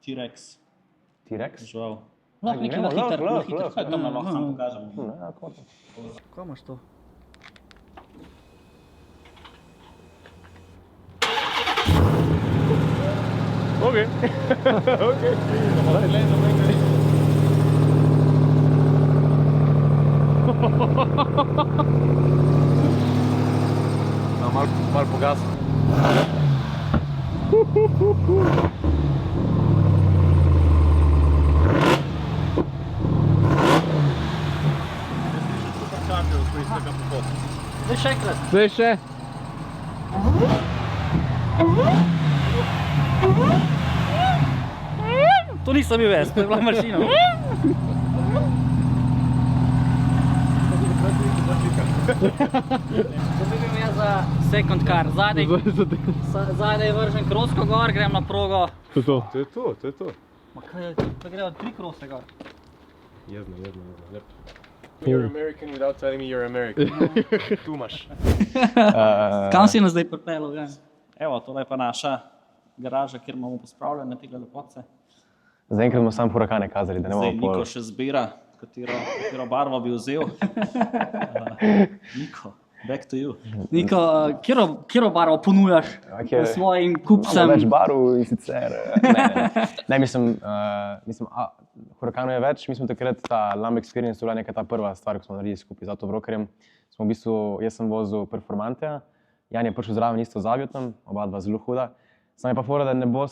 T-Rex. T-Rex? Žal. Lahko nekaj na hiter. Kaj tam lahko sam pokažem? Kaj imaš to? Okay. Okay. Mal pogasno. Daj še enkrat. Zdaj še. To nisem bil jaz, to je bila mašina. Dobim jaz za second car. Zadaj je vržen krosko gor, grem na progo. To je to. To je to. Ma kaj, to grejo 3 krose gor. Jezno. Lep. You're American without telling me you're American. Tu imaš. Kam si nas zdaj pripeljal? Ja? Evo, tole je pa naša garaža, kjer imamo pospravljene tega lepoce. Zaenkrat bomo samo Hurakane kazali, da ne Zdaj bomo Niko še zbira, katero barvo bi vzel. Niko, back to you. Niko, kjero barvo ponujaš svojim kupcem? Več barv in sicer... Ne, mislim, Hurakanov je več. Mi smo takrat ta Lamb Experience, to je bila neka ta prva stvar, ko smo naredili skupaj z Autobrokerjem. Smo v bistvu, jaz sem vozil Performanteja, Jan je prišel zraven isto z Aviotom, oba dva zelo huda. Sam je pa fora, da ne bo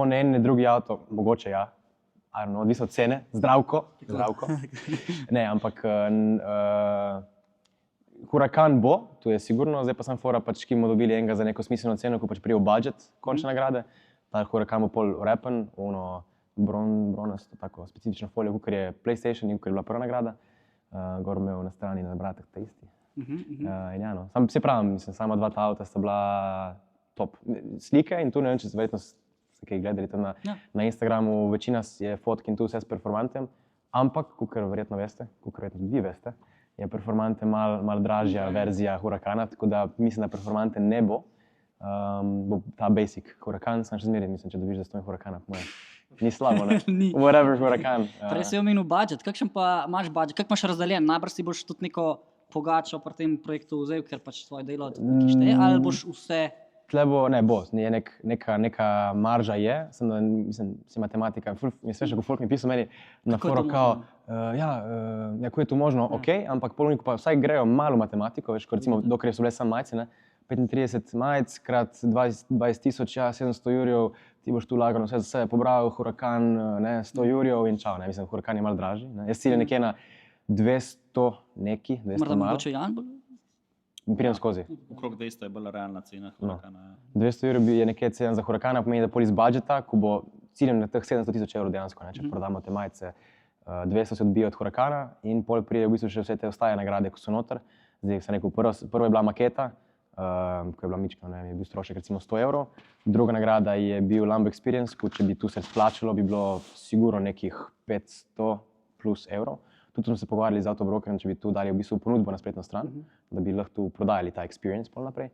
ne en, ne drugi avto, mogoče ja, odvisno od cene, zdravko. Ne, ampak Hurakan bo, to je sigurno, zdaj pa sem fora, pač ki bomo dobili enega za neko smiselno ceno, ko pač prije v budget končne nagrade. Ta Hurakan bo pol wrapen, bronasto, tako specifično folijo, kakor je PlayStation in kakor je bila prva nagrada. Gor imel na strani na bratek ta isti. In ja, no, sam se pravim, mislim, sama dva ta avta sta bila top. Slike in tu ne vem, če verjetno ste kaj gledali tam na Instagramu, večina je fotk in tu vse s Performantem, ampak, kakor verjetno veste, kakor verjetno vi veste, je Performante malo dražja verzija Hurakana, tako da mislim, da Performante ne bo. Bo ta basic Hurakan, sem še zmeraj, mislim, če dobiš za 100 Hurakana, po moje. Ni slabo, ne? Whatever Hurakan. Prej si omenil budget, kakšen pa imaš budget, kak imaš razdeljen? Najbrž si boš tudi neko pogačo pri tem projektu vzel, ker pač tvoje delo nekaj šteje, ali boš vse... Tle bo, ne bo, neka marža je, mislim, si matematika, mislim, ko folk mi pisal meni na foro kao, ko je to možno, okej, ampak polniku pa vsaj grejo malo matematiko, veš, ko recimo, dokler so bile samo majce, ne, 35 majc krat 20.000, ja, 700 jurjev, ti boš tu lagano vse za sebe pobral, Hurakan, ne, 100 jurjev in čao, ne, mislim, Hurakan je malo dražji, ne, jaz ciljem nekje na 200 neki, 200 malo. Morda mogoče Jan bo? Pridem skozi. Okrog 200 je bila realna cena Hurakana. 200 evrov je nekje cena za Hurakana, pomeni, da pol iz budžeta, ko bo ciljem na teh 700.000 evrov dejansko, ne, če prodamo te majice, 200 se odbije od Hurakana in pol prije v bistvu še vse te ostaje nagrade, ko so noter. Zdaj sem rekel, prvo je bila maketa, ko je bila mička, ne vem, je bil strošek recimo 100 evrov. Druga nagrada je bil Lamb Experience, ko če bi tu se splačalo, bi bilo sigurno nekih 500 plus evrov. Tudi smo se pogovarjali z Autobrokerjem, če bi tu dali v bistvu ponudbo na spletno stran, da bi lahko tu prodajali ta experience pol naprej.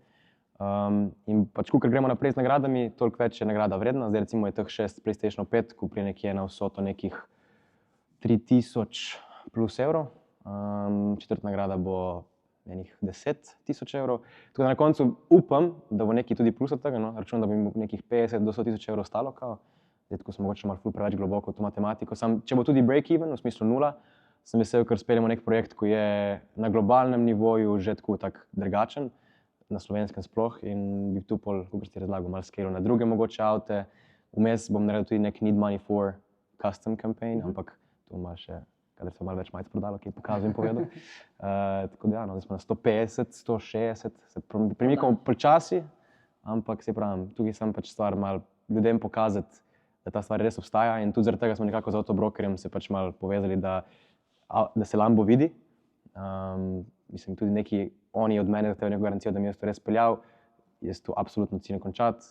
In pač, ko gremo naprej z nagradami, toliko več je nagrada vredna. Zdaj recimo je teh 6 PlayStation 5, ko prije nekje na vsoto nekih 3000 plus evrov. Četrt nagrada bo enih 10.000 evrov. Tako da na koncu upam, da bo nekaj tudi plus od tega, no? Računam, da bi mi nekih 50 do 100.000 evrov stalo, kao. Zdaj, ko smo mogoče malo preveč globoko v to matematiko. Sam, če bo tudi break-even, v smislu nula, sem vesel, ker speljamo nek projekt, ki je na globalnem nivoju že tako drugačen, na slovenskem sploh, in bi tu pol, kako ti razlagal, malo scale na druge mogoče avte. Vmes bom naredil tudi nek Need Money for custom campaign, ampak tu ima še, kadar se malo več majic prodalo, ki je pokazal in povedal. Tako da ja, no, zdaj smo na 150, 160, se premikamo počasi, ampak se pravim, tukaj sem pač stvar malo ljudem pokazati, da ta stvar res obstaja, in tudi zaradi tega smo nekako z Autobrokerjem se pač malo povezali, da se Lambo vidi. Mislim, tudi neki oni od mene zahtevajo neko garancijo, da mi jaz to res peljal. Jaz to absolutno ciljem končati.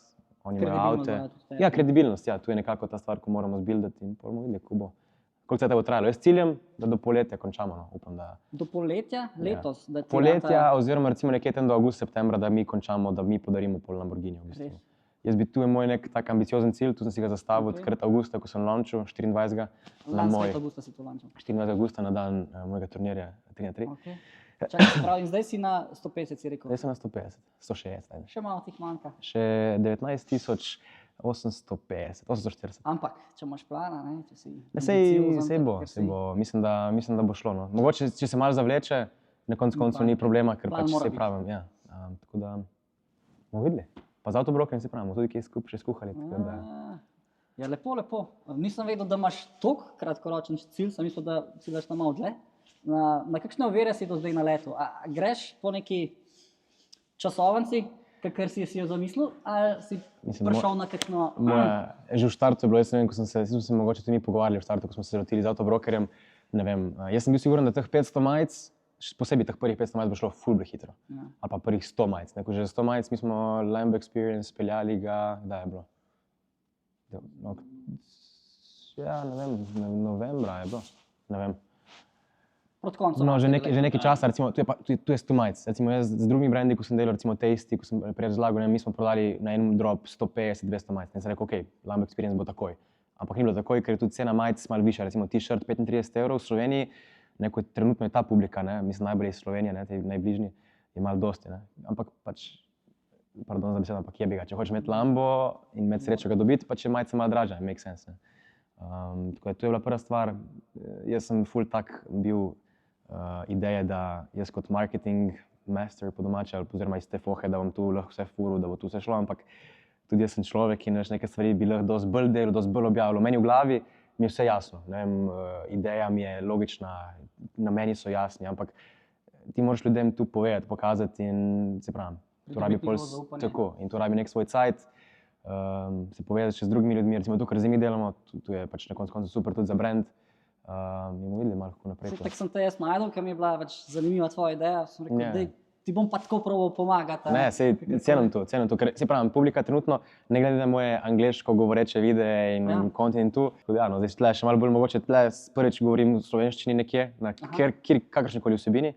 Oni imajo avte. Ja, kredibilnost, ja, tu je nekako ta stvar, ko moramo zbuildati in bomo videli, kako bo. Koliko se to bo trajalo. Jaz ciljem, da do poletja končamo, no, upam, da... Do poletja? Letos? Ja. Poletja, oziroma recimo nekje tam do avgusta, septembra, da mi končamo, da mi podarimo pol Lamborghini v bistvu. Jaz bi tu je moj nek tak ambiciozen cilj, tu sem si ga zastavil takrat avgusta, ko sem launchil, 24. Lanskega avgusta si to launchil? 24. avgusta na dan mojega turnirja 3x3. Čakaj, se pravi, in zdaj si na 150, si rekel? Zdaj sem na 150, 160. Še malo tih manjka? Še 19.850, 840. Ampak, če imaš plana, ne, če si... Sej bo, mislim, da bo šlo, no. Mogoče, če se malo zavleče, na koncu ni problema, ker pač se pravim, ja. Tako da, bomo videli. Pa z Autobrokerjem se pravimo, tudi kje še skuhali. Ja, lepo. Nisem vedel, da imaš toliko kratkoročen cilj, sem mislil, da si daš na malo dlje. Na kakšne ovire si do zdaj naletel? A greš po neki časovnici, kakor si jo zamislil, ali si prišel na kakšno... Že v štartu je bilo, jaz ne vem, ko sem se mogoče tudi mi pogovarjali v štartu, ko smo se lotili z avtobrokerjem, ne vem, jaz sem bil siguren, da teh 500 majic, posebej teh prvih 500 majic bo šlo ful hitro. Ali pa prvih 100 majic. Ko že 100 majic, mi smo Lambo Experience speljali ga, kdaj je bilo? Ja, ne vem, novembra je bilo, ne vem. Proti koncu. No, že nekaj časa, recimo, tu je 100 majic. Recimo jaz z drugimi brendi, ko sem delal, recimo Tasty, ko sem prej razlagal, mi smo prodali na enem drop 150-200 majic. In sem rekel, ok, Lambo Experience bo takoj. Ampak ni bilo takoj, ker je tudi cena majic malo višja. Recimo t-shirt 35 € v Sloveniji, trenutno je ta publika, mislim najbolj iz Slovenije, te najbližnji, je malo dosti. Ampak pač, pardon za besedo, ampak jebi ga. Če hočeš imeti Lambo in imeti srečo ga dobiti, pač je majica malo dražja, make sense. Tako da to je bila prva stvar. Jaz sem ful tak bil ideje, da jaz kot marketing master po domače, oziroma iz te fohe, da bom tu lahko vse furil, da bo tu vse šlo, ampak tudi jaz sem človek in neke stvari bi lahko dosti bolj delal, dosti bolj objavljal. Meni v glavi mi je vse jasno, ne vem, ideja mi je logična, nameni so jasni, ampak ti moraš ljudem tu povedati, pokazati in se pravim, to rabi tako in to rabi nek svoj cajt, se povedati še z drugimi ljudmi, recimo to, kar zdaj mi delamo, tu je pač na koncu super tudi za brand. Bomo videli malo kako naprej. Tako sem te jaz najdel, ker mi je bila zanimiva tvoja ideja. Sem rekel, dej, ti bom pa tako probal pomagati. Ne, cenim to, ker se pravim, publika trenutno, ne glede na moje angleško govoreče videe in content tu, tako da, zdaj tle še malo bolj mogoče, tle prvič govorim v slovenščini nekje, na kakršnikoli vsebini.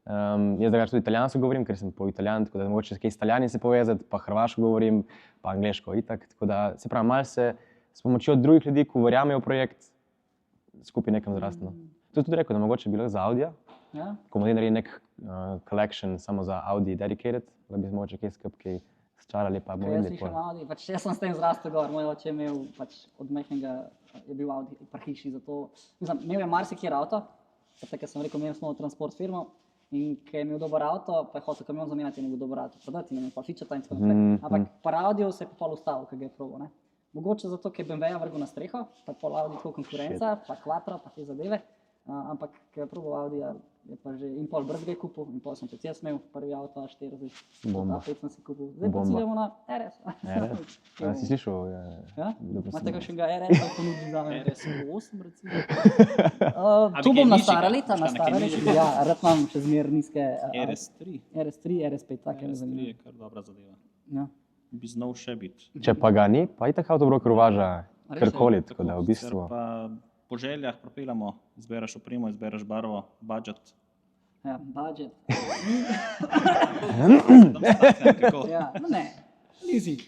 Jaz drugače tudi italijansko govorim, ker sem po Italijan, tako da mogoče kaj s Italijani se povezati, pa hrvaško govorim, pa angleško itak, tako da se pravim, malo se s pomočjo drugih ljudi, ko verjamejo v projekt, skupaj nekam zrastno. To je tudi rekel, da mogoče bi lahko za Audija, ko bomo naredili nek collection samo za Audi dedicated, da bi mogoče kaj skupaj sčarali, pa bomo videli. Jaz sem s tem zrastel gor, moj oče je imel od majhnega, je bil Audi pri hiši, zato imel je marsikjer avto, tako sem rekel, imel smo transport firmo in ko je imel dober avto, pa je hotel kamion zamenjati in je bil dober avto prodati in je imel pa fičata in tako naprej. Ampak pri Audiju se je pa pol ustavil, ko ga je probal. Mogoče zato, ker je BMW vrgel na streho, pa pol Audi tako konkurenca, pa Quattro, pa te zadeve. Ampak, ko je probal Audi, je pa že in pol brz ga je kupil, in pol sem tudi jaz imel prvi avto A4, zdaj A5 sem si kupil. Zdaj pa ciljamo na RS. RS? Si slišal? Ja? Imate kakšnega RS ali ponudili za me? RS 8 recimo. Tu bom na stara leta, ja, rad imam še zmer nizke. RS3. RS3, RS5, tako je zanimivo. RS3 je kar dobra zadeva. Ja. Bi znal še biti. Če pa ga ni, pa itak avtobroker uvaža karkoli, tako da v bistvu... Pa po željah propeljamo, izberaš opremo, izberaš barvo, budget. Ja, budget. Ja, ne, leasing.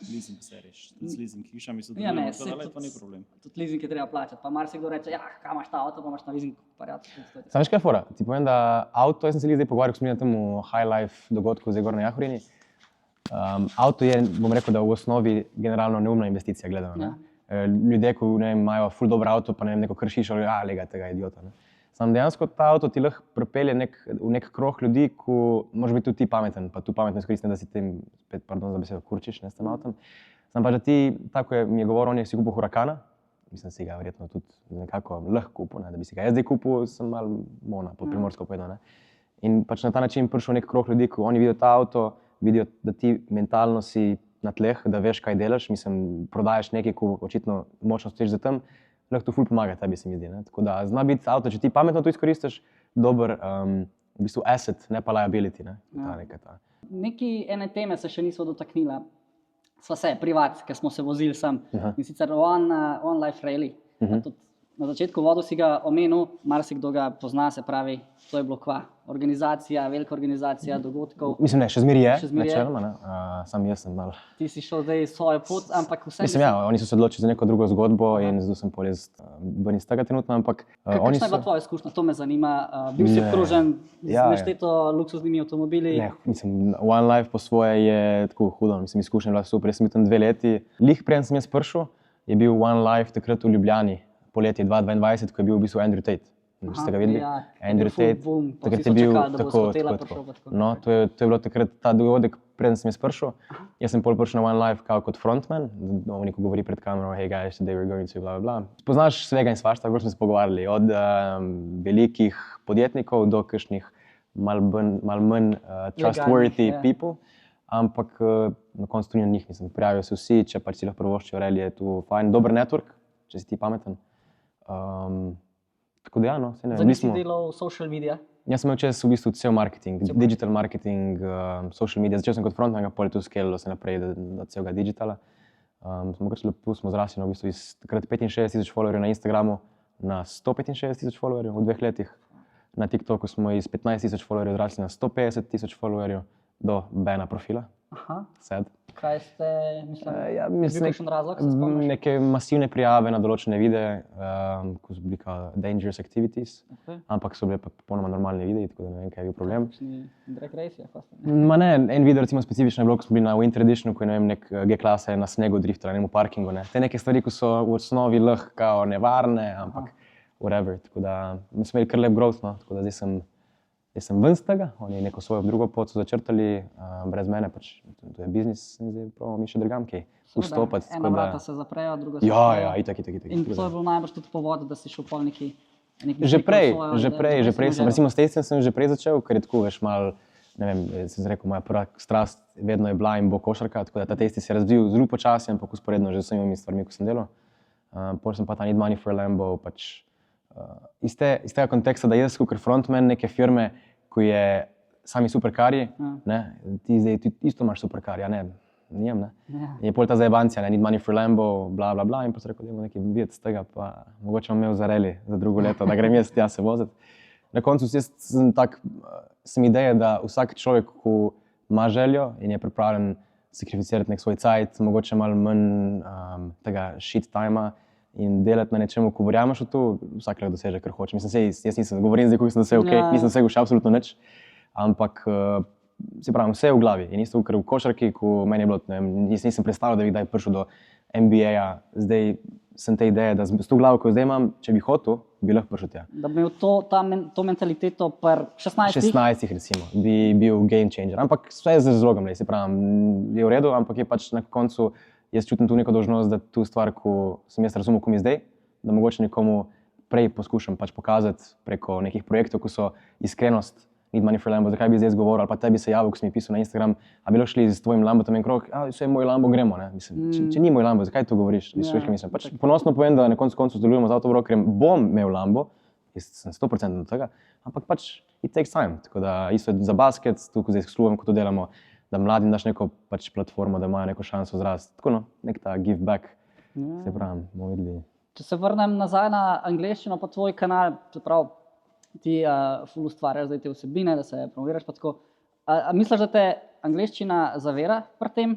Leasing se reš, tudi z leasing hišami se delujemo, tako da to ni problem. Tudi leasing je treba plačati, pa marsikdo reče, ja, kaj imaš ta avto, pa imaš na leasing parjat. Sam veš kaj je fora? Ti povem, da avto, jaz sem se zdaj pogovarjal, ko smo bili na temu High Life dogodku zdaj gor na Jahorini. Avto je, bom rekel, da v osnovi generalno neumna investicija gledano. Ljudje, ko imajo ful dober avto, pa neko kršišo, lega tega idiota. Sam dejansko ta avto ti lahko prepelje v nek krog ljudi, ko moraš biti tudi ti pameten, pa tu pametno izkoristim, da si tem, spet pardon za besedo, kurčiš, s tem avtom. Sam pa, da ti, tako mi je govoril, on je si kupil Huracana, mislim, si ga verjetno tudi nekako lahko kupil, da bi si ga jaz zdaj kupil, sem malo mona, pod Primorsko povedal. In pač na ta način prišel nek krog ljudi, ko oni vidijo ta avto, vidijo, da ti mentalno si na tleh, da veš, kaj delaš, mislim, prodajaš nekaj, ko očitno močno stojiš za tem, lahko to ful pomaga tebi, se mi zdi. Tako da zna biti avto, če ti pametno to izkoristiš, dober v bistvu asset, ne pa liability. Neki ene teme se še nismo dotaknila. Sva se, privat, ker smo se vozili sem. In sicer One Life Rally. Na začetku vodu si ga omenil, marsikdo ga pozna, se pravi, to je bilo kva. Organizacija, velika organizacija dogodkov. Mislim, ne, še zmeri je, načeloma, sam jaz sem malo. Ti si šel zdaj svojo pot, ampak vse... Mislim, ja, oni so se odločili za neko drugo zgodbo in zdaj sem pol jaz ven iz tega trenutno, ampak... Kakšna je bila tvoja izkušnja? To me zanima. Bil si obkrožen z nešteto luksuznimi avtomobili? Ne, mislim, One Life po svoje je tako hudo, mislim, izkušnja je bila super. Jaz sem bil tam 2 leti. Lih preden sem jaz prišel, je bil One Life takrat v Ljubljani. Poletje 2022, ko je bil v bistvu Andrew Tate. Ste ga videli? Andrew Tate. Takrat je bil tako. No, to je bilo takrat ta dogodek, preden sem jaz prišel. Jaz sem pol prišel na One Life kot frontman. Oni, ko govori pred kamero, hey guys, today we're going to bla, bla, bla. Spoznaš svega in svašta, kako smo se pogovarjali. Od velikih podjetnikov do kakšnih malo manj trustworthy ja. people, ampak na koncu to ni na njih, mislim, prijavijo se vsi, če pač si lahko privoščijo rally, je tu fajn, dober network, če si ti pameten. Tako da ja, no, se ne Zdaj nisi delal social media? Jaz sem imel čez v bistvu cel marketing, digital marketing, social media. Začel sem kot frontman, pol je tu skalilo se naprej do celega digitala. Smo kar lepo, smo zrasli v bistvu iz takrat 65,000 followerjev na Instagramu na 165,000 followerjev v 2 letih. Na TikToku smo iz 15,000 followerjev zrasli na 150,000 followerjev do bena profila. Aha. Sad. Kaj ste, mislim, Ja, bil kakšen razlog, se spomniš? neke masivne prijave na določene videe, ko so bili kao dangerous activities, ampak so bile pa popolnoma normalni videi, tako da ne vem, kaj je bil problem. Drag race je, fast. Ma ne, en video recimo specifično je bilo, ko smo bili na Winter Editionu, ko je, ne vem, nek G-klasa je na snegu driftala, ne, v parkingu, ne. Te neke stvari, ko so v osnovi lahko kao nevarne, ampak whatever, tako da smo imeli kar lep growth, no, tako da zdaj sem ven z tega, oni neko svojo drugo pot so začrtali, brez mene, pač to je biznis in zdaj pravimo mi še drugam kaj vstopati. Ena vrata se zaprejo, druga se Ja, itak. In to je bilo najbrž tudi povod, da si šel pol neki Že prej sem, recimo s testem sem že prej začel, ker je tako, veš, malo, ne vem, sem rekel, moja prva strast vedno je bila in bo košarka, tako da ta testi se je razvil zelo počasi, ampak usporedno že z vsemi stvarmi, ko sem delal. Potem sem pa ta Need Money for Lambo, pač iz tega konteksta, da jaz kot frontman neke firme, ko je sami superkarji, ne, ti zdaj isto imaš superkarja, ne, nijem, ne. Je pol ta zajebancija, ne, Need Money for Lambo, bla, bla, bla, in pa sem rekel, da imamo nekaj videti z tega, pa mogoče bom imel za rally za drugo leto, da grem jaz tja se voziti. Na koncu sem ideja, da vsak človek, ko ima željo in je pripravljen sakrificirati nek svoj cajt, mogoče malo manj tega shit time in delati na nečemu, ko verjameš v to, vsak lahko doseže, kar hoče. Mislim, jaz nisem, govorim zdaj, ko sem dosegel, nisem dosegel še absolutno nič, ampak se pravim, vse je v glavi. In isto, ker v košarki, ko meni je bilo, ne vem, nisem predstavljal, da bi kdaj prišel do NBA-ja, zdaj sem te ideje, da s to glavo, ko zdaj imam, če bi hotel, bi lahko prišel tja. Da bi imel to mentaliteto pri 16-ih? 16-ih recimo, bi bil game changer, ampak vse je z razlogom, se pravim, je v redu, ampak je pač na koncu jaz čutim tu neko dolžnost, da tu stvar, ko sem jaz razumel, ko mi zdaj, da mogoče nekomu prej poskušam pač pokazati preko nekih projektov, ko so iskrenost, Need Money for Lambo, zakaj bi zdaj govoril, ali pa tebi se javil, ko si mi pisal na Instagram, a bi lahko šli z tvojim Lambotom in krog, vse je moj Lambo, gremo, ne, mislim, če ni moj Lambo, zakaj to govoriš, mislim, pač ponosno povem, da na koncu sodelujemo z avtobrokerjem, bom imel Lambo, jaz sem 100% do tega, ampak pač it takes time, tako da isto za basket, tu ko zdaj slujem, ko to delamo, da mladim daš neko pač platformo, da imajo neko šanso zrasti. Tako no, nek ta give back, se pravim, bomo videli. Če se vrnem nazaj na angleščino, pa tvoj kanal, se pravi, ti ful ustvarjaš zdaj te vsebine, da se promoviraš pa tako. A misliš, da te angleščina zavira pri tem?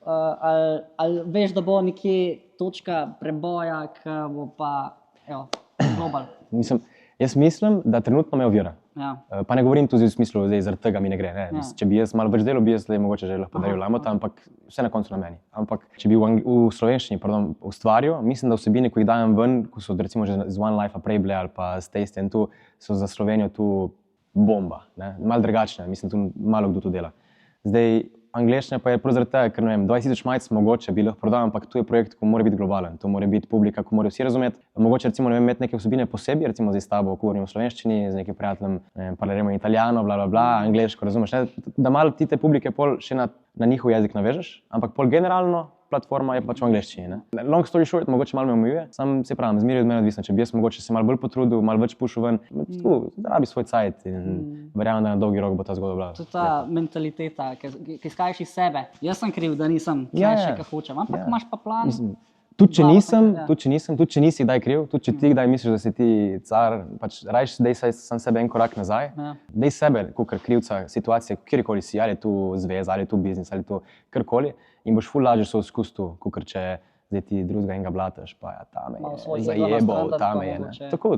Ali veš, da bo nekje točka preboja, ki bo pa, global? Jaz mislim, da trenutno me ovira. Ja. Pa ne govorim tudi v smislu, da zaradi tega mi ne gre. Ne. Če bi jaz malo več delal, bi jaz mogoče že lahko podaril Lambota, ampak vse na koncu na meni. Ampak če bi v slovenščini ustvaril, mislim, da vsebine, ko jih dajem ven, ko so recimo že z One Life prej bile ali pa z Tasty in tu, so za Slovenijo tu bomba. Ne. Malo drugačne, mislim, tu malo kdo to dela. Zdaj, angleščina pa je prav zaradi tega, ker ne vem, 20,000 majic mogoče bi lahko prodal, ampak tu je projekt, ko mora biti globalen, to mora biti publika, ko morajo vsi razumeti. Mogoče recimo ne vem, imeti neke vsebine posebej, recimo zdaj s tabo, ko govorim v slovenščini, z nekim prijateljem, ne vem, parleremo italijano, bla bla bla, angleško, razumeš, ne? Da malo ti te publike pol še na njihov jezik navežeš, ampak pol generalno platforma je pač v angleščini, ne. Long story short, mogoče malo me omejuje, sam se pravim, zmeraj od mene odvisno, če bi jaz mogoče se malo bolj potrudil, malo več pušil ven, da rabi svoj cajt in verjamem, da na dolgi rok bo ta zgodba bila. To je ta mentaliteta, ki izhajaš iz sebe. Jaz sem kriv, da nisem še kaj hočem, ampak imaš pa plan. Tudi če nisi kdaj kriv, tudi če ti kdaj misliš, da si ti car, pač rajš dej sam sebe en korak nazaj, dej sebe kakor krivca situacije, kjerkoli si, ali je tu zveza, ali je tu biznis, ali je tu karkoli in boš ful lažje se izkustil, kakor če zdaj ti drugega enega blataš, pa ta me je zajebal, ta me je, ne. Tako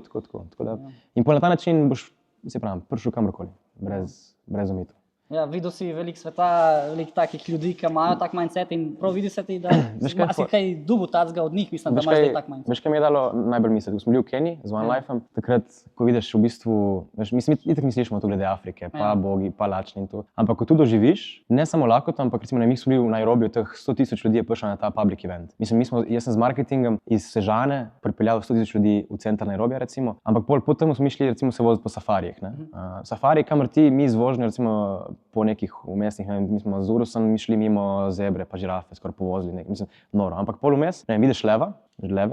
da. In pol na ta način boš, se pravim, prišel kamorkoli, brez omitev. Ja, videl si veliko sveta, veliko takih ljudi, ki imajo tak mindset in prav vidi se ti, da Veš kaj, si kaj dubu tacga od njih, mislim, da imaš zdaj tak mindset. Veš, kaj mi je dalo najbolj misliti? Ko smo bili v Keniji z One Lifeom, takrat, ko vidiš v bistvu, veš, mislim, itak mi slišimo to glede Afrike, pa bogi, pa lačni in to. Ampak ko tu doživiš, ne samo lakoto, ampak recimo, mi smo bili v Nairobiju, teh 100 000 ljudi je prišlo na ta public event. Mislim, jaz sem z marketingom iz Sežane pripeljal 100 000 ljudi v center Nairobija, recimo, ampak potem smo šli recimo se voziti po safarijih. Safari, kamor ti mi z vožnjo, recimo po nekih umestnih, mi smo z Urusom šli mimo zebre, pa žirafe, skoraj povozili, mislim, noro. Ampak pol vmes, vidiš leve,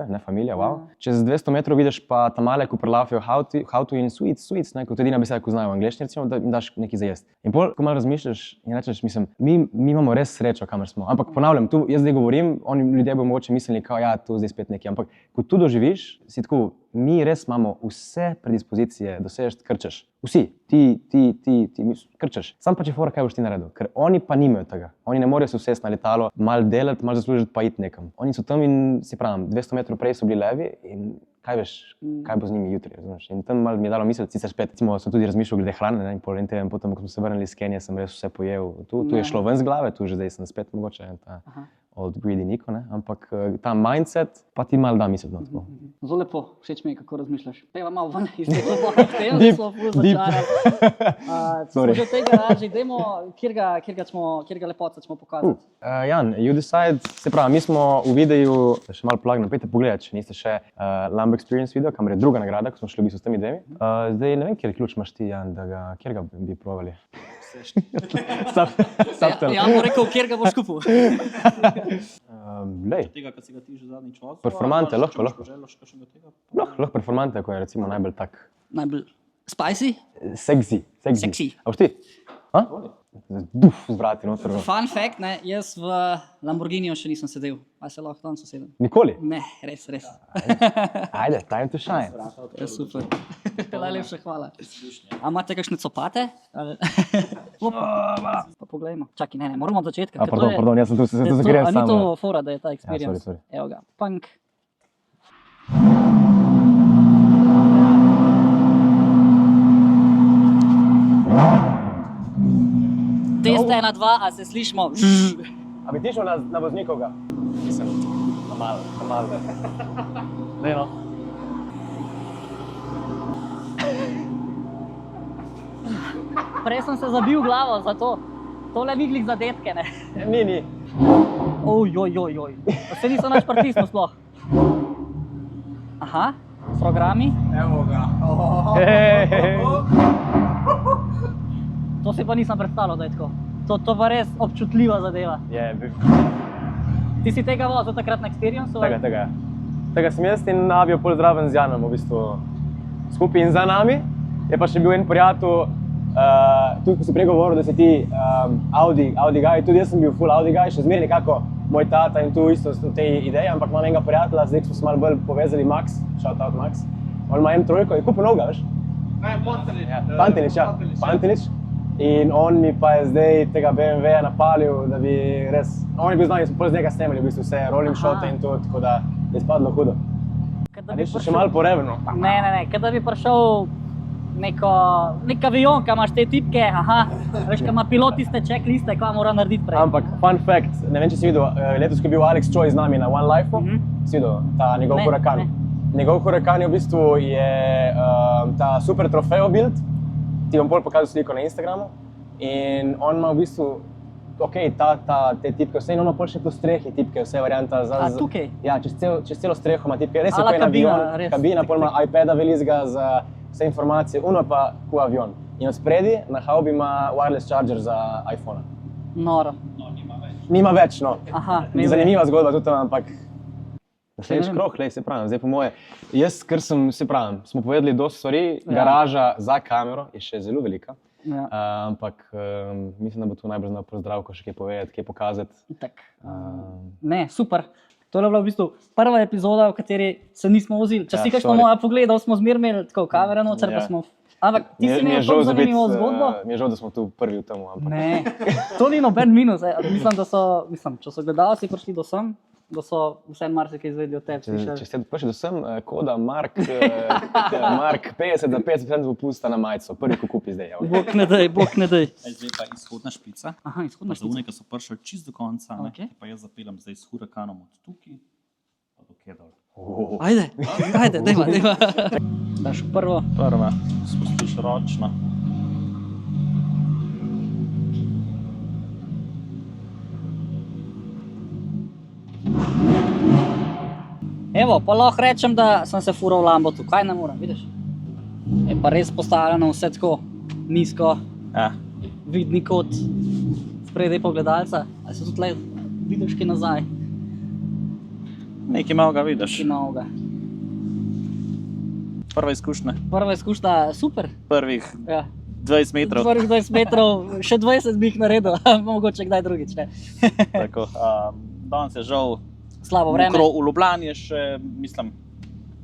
ne familija, wow. Čez 200 metrov vidiš pa tamale, ko prelafijo how to in sweets, to je edina beseda, ko znajo v angleščini, recimo, da jim daš nekaj za jesti. In pol, ko malo razmišljaš in rečeš, mislim, mi imamo res srečo, kamor smo. Ampak ponavljam, tu jaz zdaj govorim, oni ljudje bodo mogoče mislili, kao ja, tu zdaj spet nekaj, ampak ko tu doživiš, si tako, mi res imamo vse predispozicije, da se krčeš. Vsi, ti krčeš. Sam pa če fora, kaj boš ti naredil, ker oni pa nimajo tega. Oni ne morejo se usesti na letalo, malo delati, malo zaslužiti, pa iti nekam. Oni so tam in si pravim, 200 metrov prej so bili levi in kaj veš, kaj bo z njimi jutri, razumeš? In tam malo mi je dalo misliti, sicer spet, recimo, sem tudi razmišljal glede hrane, in pol en teden potem, ko smo se vrnili iz Kenije, sem res vse pojel. Tu je šlo ven z glave, tu že zdaj sem spet mogoče ta old greedy Niko, ne? Ampak ta mindset pa ti malo da misliti. No, zelo lepo, všeč mi je, kako razmišljaš. Pejva malo ven iz tega globokih tem, da smo ful začarali. Smo že v tej garaži, dajmo, kjerga lepota ćemo pokazati. Jan, you decide, se pravi, mi smo v videu, še malo plagno, pejte pogledati, če niste še Lambo Experience video, kamor je druga nagrada, ko smo šli v bistvu s temi dvemi. Zdaj ne vem, kjer ključ imaš ti, Jan, kjerga bi provali? Ja, bom rekel, kjerga boš kupil. Lej. Tega, kad si ga ti že zadnjič vozil. Performante, lahko. Lahko. Performante, ko je recimo najbolj tak. Najbolj spicy? Sexy. Sexy. A boš ti? Duf, zbrati noter. Fun fact, ne, jaz v Lamborghiniju še nisem sedel. A se lahko tam sosedem? Nikoli? Ne, res. Ajde, time to shine. Ja, super. Najlepša hvala. A imate kakšne copate? Pa poglejmo. Čakaj, ne, moramo od začetka. Pardon, jaz sem tu se zagrejem sam. A ni to fora, da je ta experience? Sorry. Evo ga, punk. Test 1, 2, a se slišimo? A bi ti šel na voznikovga? Mislim, na malo. Dej no. Prej sem se zabil glavo za to. Tole ni glih za detke, ne? Ni. Ojojojoj. Se niso naš pritisnil sploh. Aha, programi. Evo ga. To si pa nisem predstavljal, da je tako. To pa res občutljiva zadeva. Ti si tega vozil takrat na Experience? Tega sem jaz in Navijo pol zraven z Janom v bistvu skupaj in za nami. Je pa še bil en prijatelj, tudi ko si pregovoril, da si ti Audi guy, tudi jaz sem bil full Audi guy, še zmeraj nekako moj tata in tu isto v tej ideji, ampak imam enega prijatelja, zdaj smo se malo bolj povezali, Max, shout out Max. On ima en trojko, je kupil novega, veš? Ne, Pantelič. In on mi pa je zdaj tega BMW-ja napalil, da bi res... On je bil z nami, smo pol z njega snemali v bistvu vse, rolling shote in to, tako da je spadlo hudo. A nisi še malo porevno? Ne, kada bi prišel nek avion, ka imaš te tipke, veš, ka ima pilot tiste checkliste, kva mora narediti prej. Ampak, fun fact, ne vem, če si videl, letos, ko je bil Alex Choi z nami na One Lifeu, si videl ta njegov Huracan. Njegov Huracan je v bistvu ta super trofeo build, ti bom bolj pokazal sliko na Instagramu in on ima v bistvu, te tipke, vse in on ima pol še po strehi tipke, vse varianta za... A tukaj? Ja, čez celo streho ima tipke, res je kot en avion, kabina, pol ima iPada velizga za vse informacije, uno pa ko avion. In od spredi na haubi ima wireless charger za iPhone-a. Noro. Nima več, no. Ni zanimiva zgodba tudi tam, ampak... Naslednjič krog, se pravim, zdaj po moje, jaz, ker smo povedali dosti stvari, garaža za kamero je še zelo velika, ampak mislim, da bo tu najbolj znal Zdravko še kaj povedati, kaj pokazati. Ne, super. To je bila v bistvu prva epizoda, v kateri se nismo vozili. Če si kakšno moja pogledal, smo zmer imeli tako kamere nocer, pa smo... Ampak ti si imel to zanimivo zgodbo? Mi je žal, da smo tu prvi v temu, ampak... Ne, to ni noben minus. Mislim, če so gledalci prišli do sem, da so vse marsikaj izvedeli od tebe. Če ste prišli do sem, koda Mark 50 za 50% popusta na majico. Prvi, ko kupi zdaj. Bog ne daj. Zdaj pa izhodna špica. Aha, izhodna Za unike so prišli čist do konca, ne? Okej. Pa jaz zapeljem zdaj s hurakanom od tukaj pa do kje dol. Ajde, dajva. Daš prvo. Prva, spustiš ročno. Evo, pa lahko rečem, da sem se fural v Lambotu. Kaj ne morem, vidiš? Je pa res postavljeno vse tako nizko, Ja. vidni kot spredaj pogledalca. Ali se tudi tle vidiš kaj nazaj, Nekaj malega vidiš. ki novega. Prva izkušnja, Prva izkušnja, super. prvih Ja. 20 metrov. Prvih 20 metrov, še 20 bi jih naredil, mogoče kdaj drugič. Ne? Tako, danes je žal Slabo vreme. v Ljubljani je še, mislim,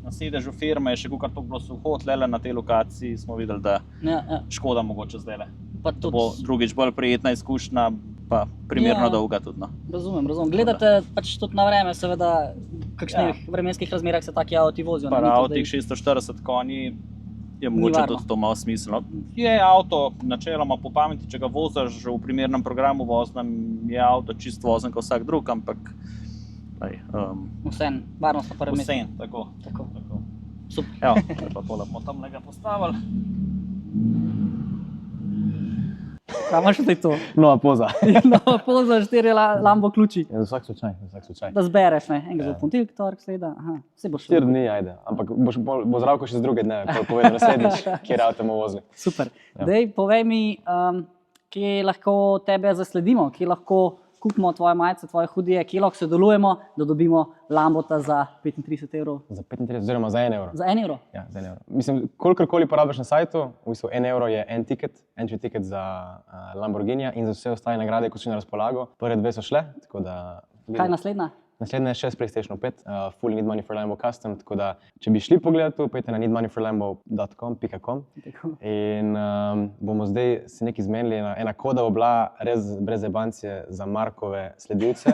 na sedežu firme je še kukar toliko bilo suho, tlele na tej lokaciji smo videli, da Ja. škoda mogoče zdajle. Pa To bo tudi, drugič bolj prijetna izkušnja, pa primerno Ja. dolga tudi. No. razumem. Gledate pač tudi na vreme, seveda, v kakšnih vremenskih razmerah se taki avti vozijo. ne, Pa ni to avtih zdaj- 640 konji je mogoče varno. tudi to malo smiselno. Je avto načeloma po pameti, če ga voziš v primernem programu voznem, je avto čist vozen kot vsak drug, ampak Vseeno, varnostno prvo mesto. vseeno, tako. Tako. tako. Super. Evo, zdaj pa tole bomo tam lega postavili. Kaj imaš zdaj to? Nova poza. No, pol za 4 Lambo ključi, Ja, za vsak slučaj. da zbereš, ne? Enega Ja. za ponedeljek, torek, sreda, aha, vse boš 4 dni, ajde. Ampak bo Zdravko še z druge dneve povedal naslednjič, kjer avto bomo vozili. Super. Ja. Dej, povej mi, kje lahko tebe zasledimo, kje lahko kupimo tvoje majice, tvoje hudije, kje lahko sodelujemo, da dobimo Lambota za 35 evrov. Za 35, oziroma za 1 evro. Za 1 evro. Ja, za 1 evro. Mislim, kolikorkoli porabiš na sajtu, v bistvu 1 evro je en tiket, entry tiket za Lamborghinija in za vse ostale nagrade, kot so na razpolago. Prve dve so šle, tako da... Kaj je naslednja? Naslednja je še s PlayStation 5, Fully Need Money for Lambo Custom, tako da če bi šli pogledat tu, pojdite na needmoneyforlambo.com in bomo zdaj si nekaj zmenili, ena koda bo bila res brez jebancije za Markove sledilce.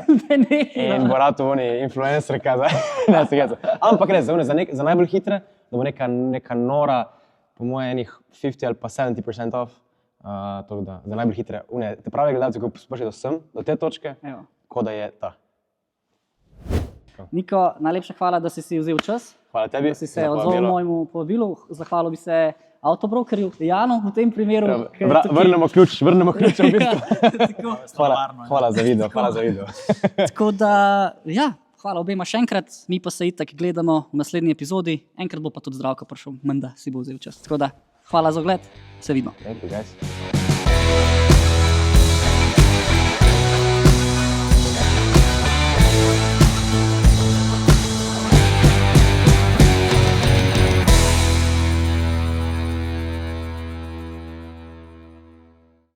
In bo rad oni influencerka za ne, se heca. Ampak res, za najbolj hitre, da bo neka nora, po moje enih 50 ali pa 70% off, tako da za najbolj hitre, te pravi gledalce, ko smo prišli do te točke, Evo. koda je ta. Niko, najlepša hvala, da si si vzel čas, Hvala tebi. da si se odzval mojemu povabilu. Zahvalil bi se avtobrokerju Janu v tem primeru. ker tukaj- Vrnemo ključ v bistvu. Tako. Hvala za video, hvala za video. Tako da, ja, hvala obema še enkrat, mi pa se itak gledamo v naslednji epizodi, enkrat bo pa tudi Zdravko prišel, menda si bo vzel čas. Tako da, hvala za ogled, se vidimo. Thank you guys.